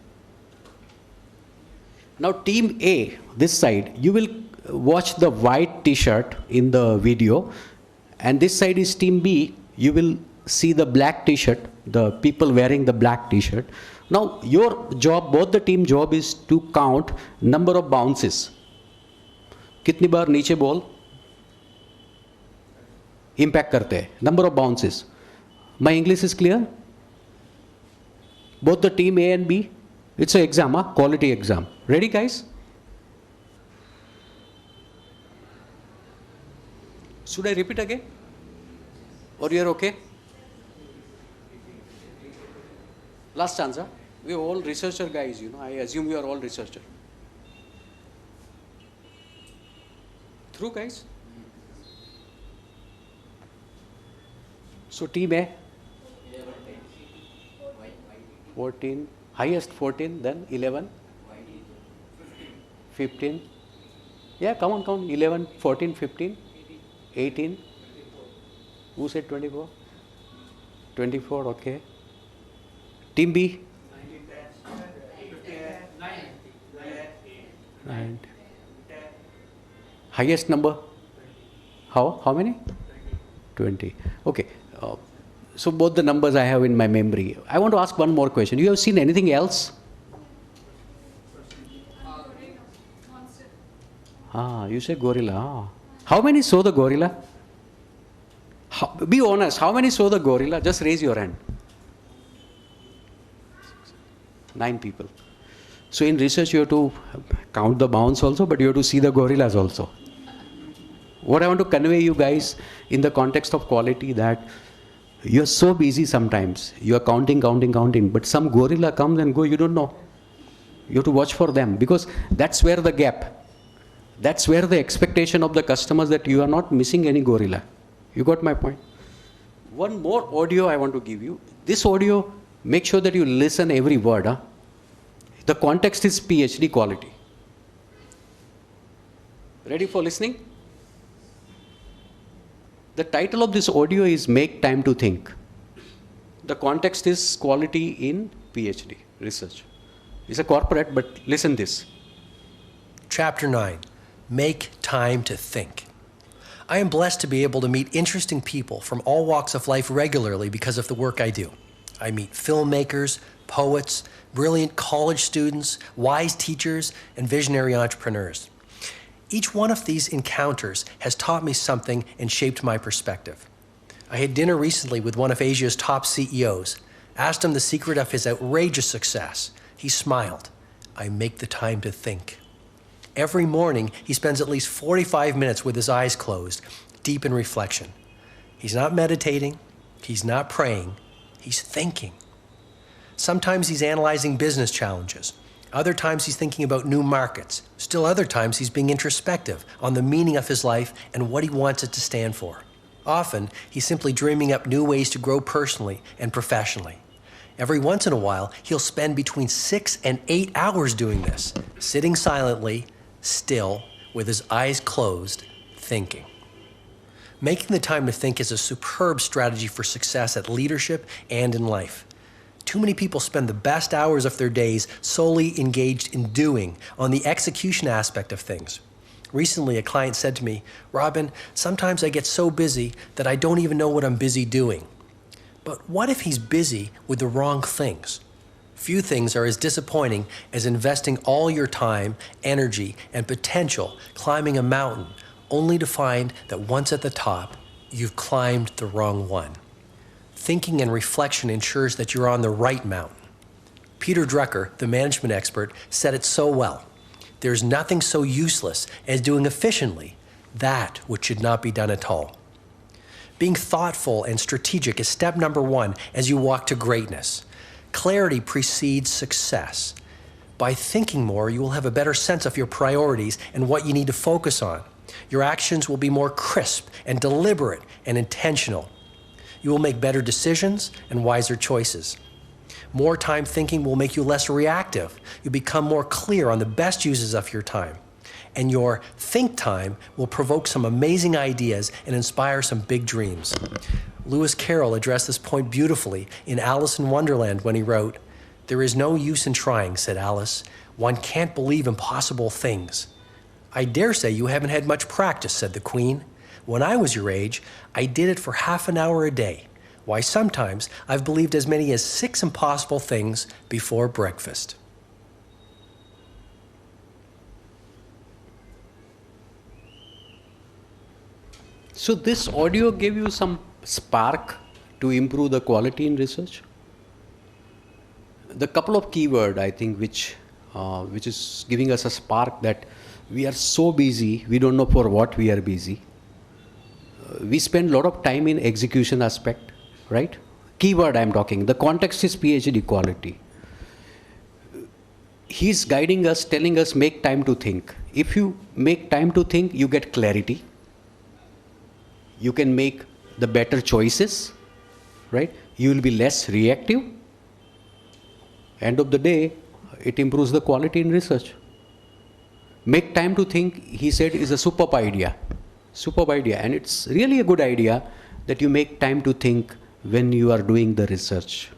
Now team A, this side, you will watch the white t-shirt in the video, and this side is team B, you will see the black t-shirt, the people wearing the black t-shirt. Now your job, both the team job is to count number of bounces. कितनी बार नीचे ball impact करते हैं, number of bounces. My English is clear? Both the team A and B, it's an exam, quality exam. Ready, guys? Should I repeat again? Or you're okay? Last chance, huh? We're all researcher guys, I assume you are all researcher. Through, guys? So team A? 14, highest 14, then 11, 15. Yeah, come on, count. 11, 14, 15, 18. Who said 24? 24, okay. Team B? 9. Highest number? How many? 20. Okay. So both the numbers I have in my memory. I want to ask one more question. You have seen anything else? You say gorilla. How many saw the gorilla? Be honest. How many saw the gorilla? Just raise your hand. 9 people. So in research you have to count the bounds also, but you have to see the gorillas also. What I want to convey you guys in the context of quality, that you're so busy sometimes. You are counting, but some gorilla comes and go, you don't know. You have to watch for them, because that's where the gap. That's where the expectation of the customers, that you are not missing any gorilla. You got my point? One more audio I want to give you. This audio, make sure that you listen every word. Huh? The context is PhD quality. Ready for listening? The title of this audio is Make Time to Think. The context is quality in PhD research. It's a corporate, but listen this. Chapter 9, Make Time to Think. I am blessed to be able to meet interesting people from all walks of life regularly because of the work I do. I meet filmmakers, poets, brilliant college students, wise teachers, and visionary entrepreneurs. Each one of these encounters has taught me something and shaped my perspective. I had dinner recently with one of Asia's top CEOs, asked him the secret of his outrageous success. He smiled. I make the time to think. Every morning, he spends at least 45 minutes with his eyes closed, deep in reflection. He's not meditating, he's not praying, he's thinking. Sometimes he's analyzing business challenges. Other times he's thinking about new markets. Still other times he's being introspective on the meaning of his life and what he wants it to stand for. Often, he's simply dreaming up new ways to grow personally and professionally. Every once in a while, he'll spend between 6 and 8 hours doing this, sitting silently, still, with his eyes closed, thinking. Making the time to think is a superb strategy for success at leadership and in life. Too many people spend the best hours of their days solely engaged in doing, on the execution aspect of things. Recently, a client said to me, "Robin, sometimes I get so busy that I don't even know what I'm busy doing." But what if he's busy with the wrong things? Few things are as disappointing as investing all your time, energy, and potential climbing a mountain, only to find that once at the top, you've climbed the wrong one. Thinking and reflection ensures that you're on the right mountain. Peter Drucker, the management expert, said it so well. There's nothing so useless as doing efficiently that which should not be done at all. Being thoughtful and strategic is step number 1 as you walk to greatness. Clarity precedes success. By thinking more, you will have a better sense of your priorities and what you need to focus on. Your actions will be more crisp and deliberate and intentional. You will make better decisions and wiser choices. More time thinking will make you less reactive. You become more clear on the best uses of your time. And your think time will provoke some amazing ideas and inspire some big dreams. Lewis Carroll addressed this point beautifully in Alice in Wonderland when he wrote, "There is no use in trying," said Alice. "One can't believe impossible things." "I dare say you haven't had much practice," said the Queen. "When I was your age, I did it for half an hour a day. Why, sometimes I've believed as many as 6 impossible things before breakfast." So this audio gave you some spark to improve the quality in research? The couple of keyword I think which is giving us a spark, that we are so busy, we don't know for what we are busy. We spend a lot of time in execution aspect, right? Keyword I'm talking, the context is PhD quality. He's guiding us, telling us make time to think. If you make time to think, you get clarity. You can make the better choices, right? You will be less reactive. End of the day, it improves the quality in research. Make time to think, he said, is a superb idea. Superb idea. And it's really a good idea that you make time to think when you are doing the research.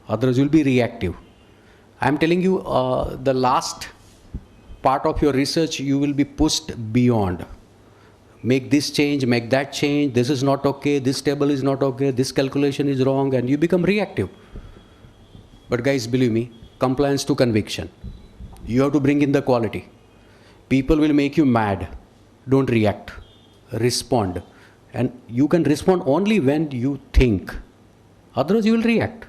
Otherwise, you'll be reactive. I'm telling you, the last part of your research, you will be pushed beyond. Make this change, make that change, this is not okay, this table is not okay, this calculation is wrong, and you become reactive. But guys, believe me, compliance to conviction. You have to bring in the quality. People will make you mad. Don't react. Respond. And you can respond only when you think. Otherwise, you will react.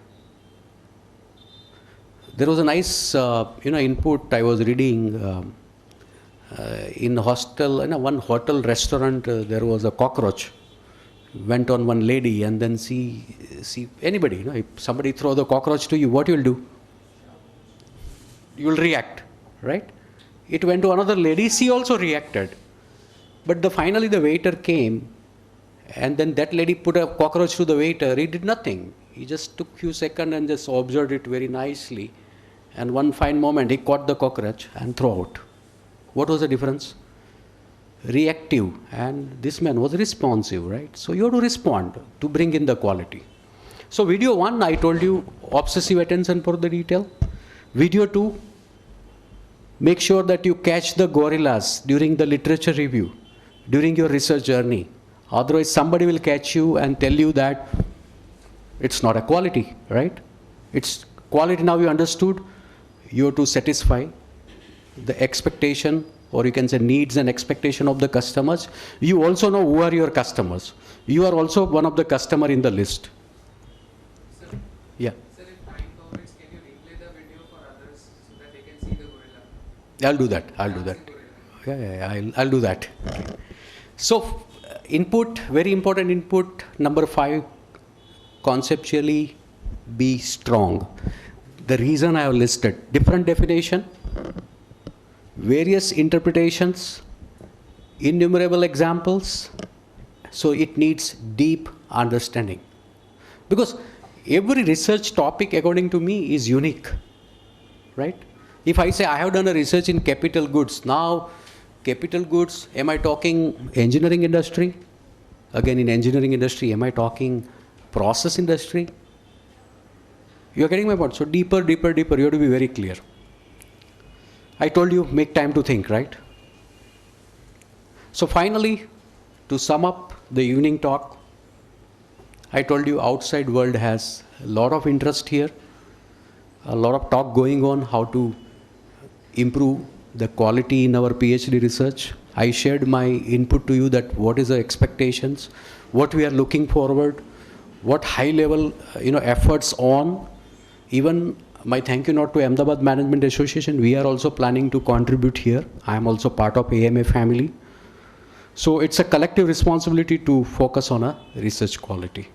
There was a nice, input I was reading in hostel, in one hotel restaurant. There was a cockroach. Went on one lady, and then see anybody. If somebody throw the cockroach to you, what you will do? You will react, right? It went to another lady. She also reacted. But finally the waiter came, and then that lady put a cockroach to the waiter. He did nothing. He just took few seconds and just observed it very nicely. And one fine moment, he caught the cockroach and threw out. What was the difference? Reactive, and this man was responsive, right? So you have to respond to bring in the quality. So video 1, I told you, obsessive attention for the detail. Video 2, make sure that you catch the gorillas during the literature review, during your research journey. Otherwise, somebody will catch you and tell you that it's not a quality, right? It's quality. Now you understood. You have to satisfy the expectation, or you can say needs and expectation of the customers. You also know who are your customers. You are also one of the customer in the list. Sir, Yeah. sir, if time permits, can you replay the video for others so that they can see the gorilla? I'll do that. I'll do that. Dancing gorilla. Yeah, I'll do that. Okay. So, input, very important input. Number 5, conceptually be strong. The reason I have listed, different definition, various interpretations, innumerable examples. So it needs deep understanding. Because every research topic, according to me, is unique, right? If I say I have done a research in capital goods, now capital goods, am I talking engineering industry? Again, in engineering industry, am I talking process industry? You are getting my point? So deeper, you have to be very clear. I told you, make time to think, right? So finally, to sum up the evening talk, I told you outside world has a lot of interest here, a lot of talk going on how to improve the quality in our PhD research. I shared my input to you that what is the expectations, what we are looking forward, what high level efforts on. Even my thank you note to Ahmedabad Management Association. We are also planning to contribute here. I am also part of AMA family. So it's a collective responsibility to focus on a research quality.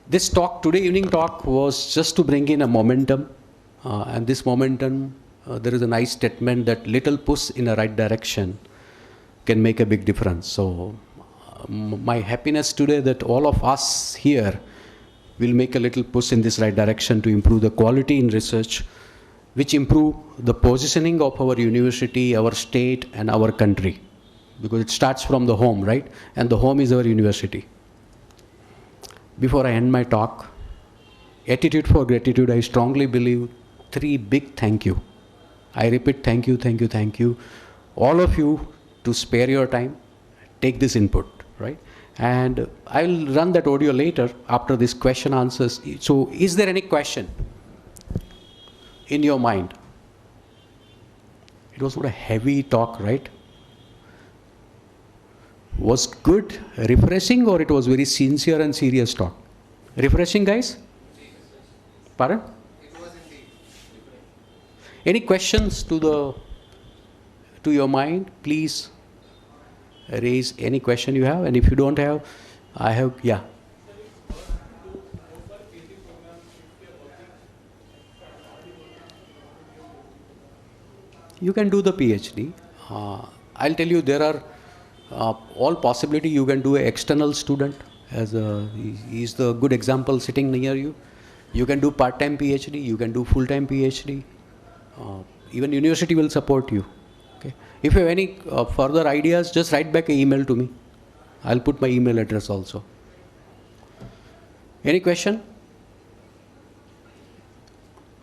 This talk, today evening talk, was just to bring in a momentum. And this momentum, there is a nice statement that little push in the right direction can make a big difference. So my happiness today that all of us here will make a little push in this right direction to improve the quality in research, which improve the positioning of our university, our state, and our country. Because it starts from the home, right? And the home is our university. Before I end my talk, attitude for gratitude, I strongly believe 3 big thank you. I repeat, thank you. All of you to spare your time, take this input, right? And I'll run that audio later after this question answers. So is there any question in your mind? It was sort of a heavy talk, right? Was good, refreshing, or it was very sincere and serious talk? Refreshing, guys? Pardon? It was indeed. Any questions to your mind? Please raise any question you have, and if you don't have, I have, yeah. You can do the PhD. I'll tell you, there are all possibility. You can do an external student, he's the good example sitting near you. You can do part-time PhD, you can do full-time PhD. Even university will support you. Okay. If you have any further ideas, just write back an email to me. I'll put my email address also. Any question?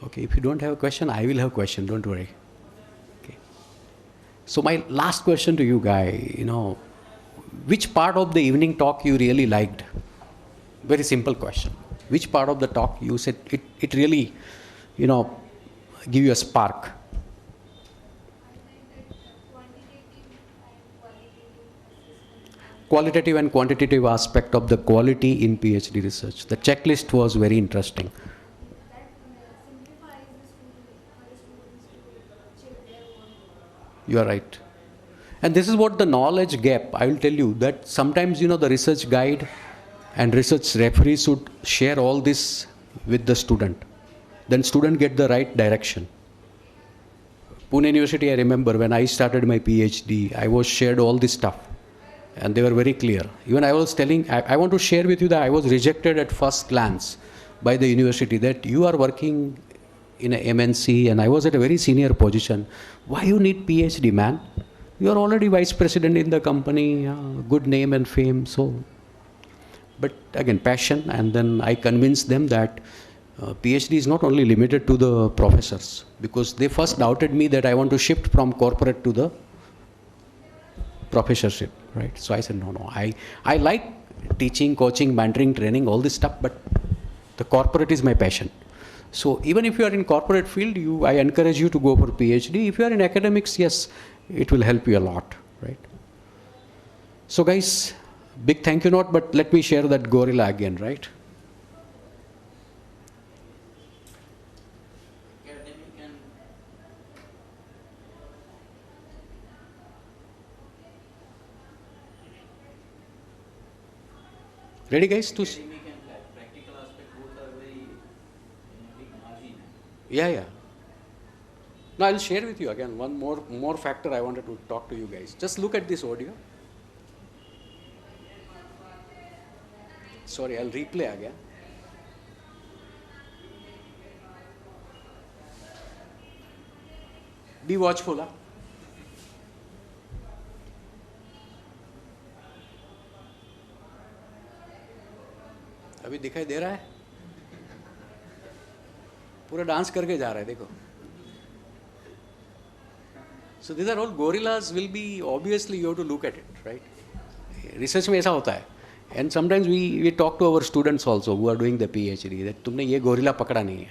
Okay, if you don't have a question, I will have a question, don't worry. Okay. So my last question to you guys, which part of the evening talk you really liked? Very simple question. Which part of the talk you said it really, give you a spark? Qualitative and quantitative aspect of the quality in PhD research. The checklist was very interesting. You are right. And this is what the knowledge gap, I will tell you that sometimes, the research guide and research referee should share all this with the student. Then student get the right direction. Pune University, I remember when I started my PhD, I was shared all this stuff. And they were very clear. Even I was telling, I want to share with you that I was rejected at first glance by the university that you are working in a MNC and I was at a very senior position. Why you need PhD, man? You are already vice president in the company, good name and fame. So, but again, passion. And then I convinced them that PhD is not only limited to the professors, because they first doubted me that I want to shift from corporate to the professorship, right? So I said, no. I like teaching, coaching, mentoring, training, all this stuff, but the corporate is my passion. So even if you are in corporate field, I encourage you to go for PhD. If you are in academics, yes, it will help you a lot, right? So guys, big thank you note, but let me share that gorilla again, right? Ready guys? Practical aspect both are very big margin. Yeah. Now I'll share with you again one more factor I wanted to talk to you guys. Just look at this audio. Sorry, I'll replay again. Be watchful, huh? अभी दिखाई दे रहा है? पूरा dance करके जा रहा है, देखो. So these are all gorillas will be, obviously you have to look at it, right? Research में ऐसा होता है. And sometimes we talk to our students also who are doing the PhD that तुमने ये gorilla पकड़ा नहीं है,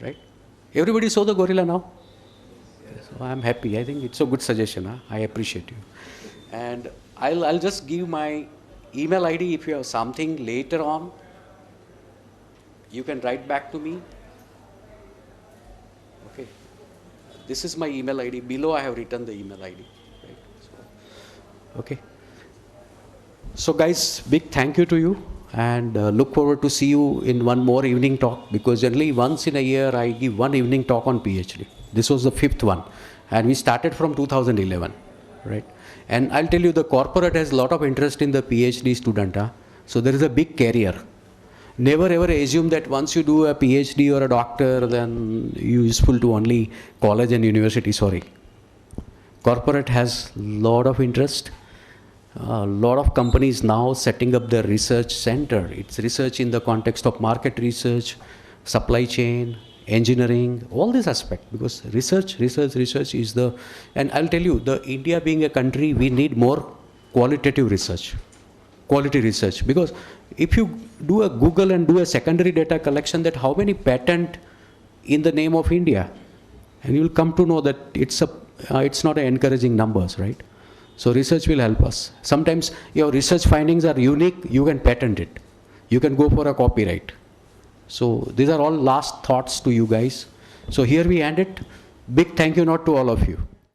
right? Everybody saw the gorilla now? So I'm happy. I think it's a good suggestion. Huh? I appreciate you. And I'll just give my email ID if you have something later on. You can write back to me. Okay. This is my email ID. Below I have written the email ID. Right? So, okay. So guys, big thank you to you and look forward to see you in one more evening talk, because generally once in a year I give one evening talk on PhD. This was the 5th one and we started from 2011, right? And I'll tell you, the corporate has a lot of interest in the PhD student. Huh? So there is a big career. Never ever assume that once you do a PhD or a doctor, then you're useful to only college and university. Sorry. Corporate has a lot of interest. A lot of companies now setting up their research center. It's research in the context of market research, supply chain, engineering, all this aspect, because research is the, and I'll tell you, the India being a country, we need more qualitative research, quality research, because if you do a Google and do a secondary data collection that how many patent in the name of India, and you'll come to know that it's not an encouraging numbers, right? So research will help us. Sometimes your research findings are unique, you can patent it. You can go for a copyright. So these are all last thoughts to you guys. So here we end it. Big thank you note to all of you.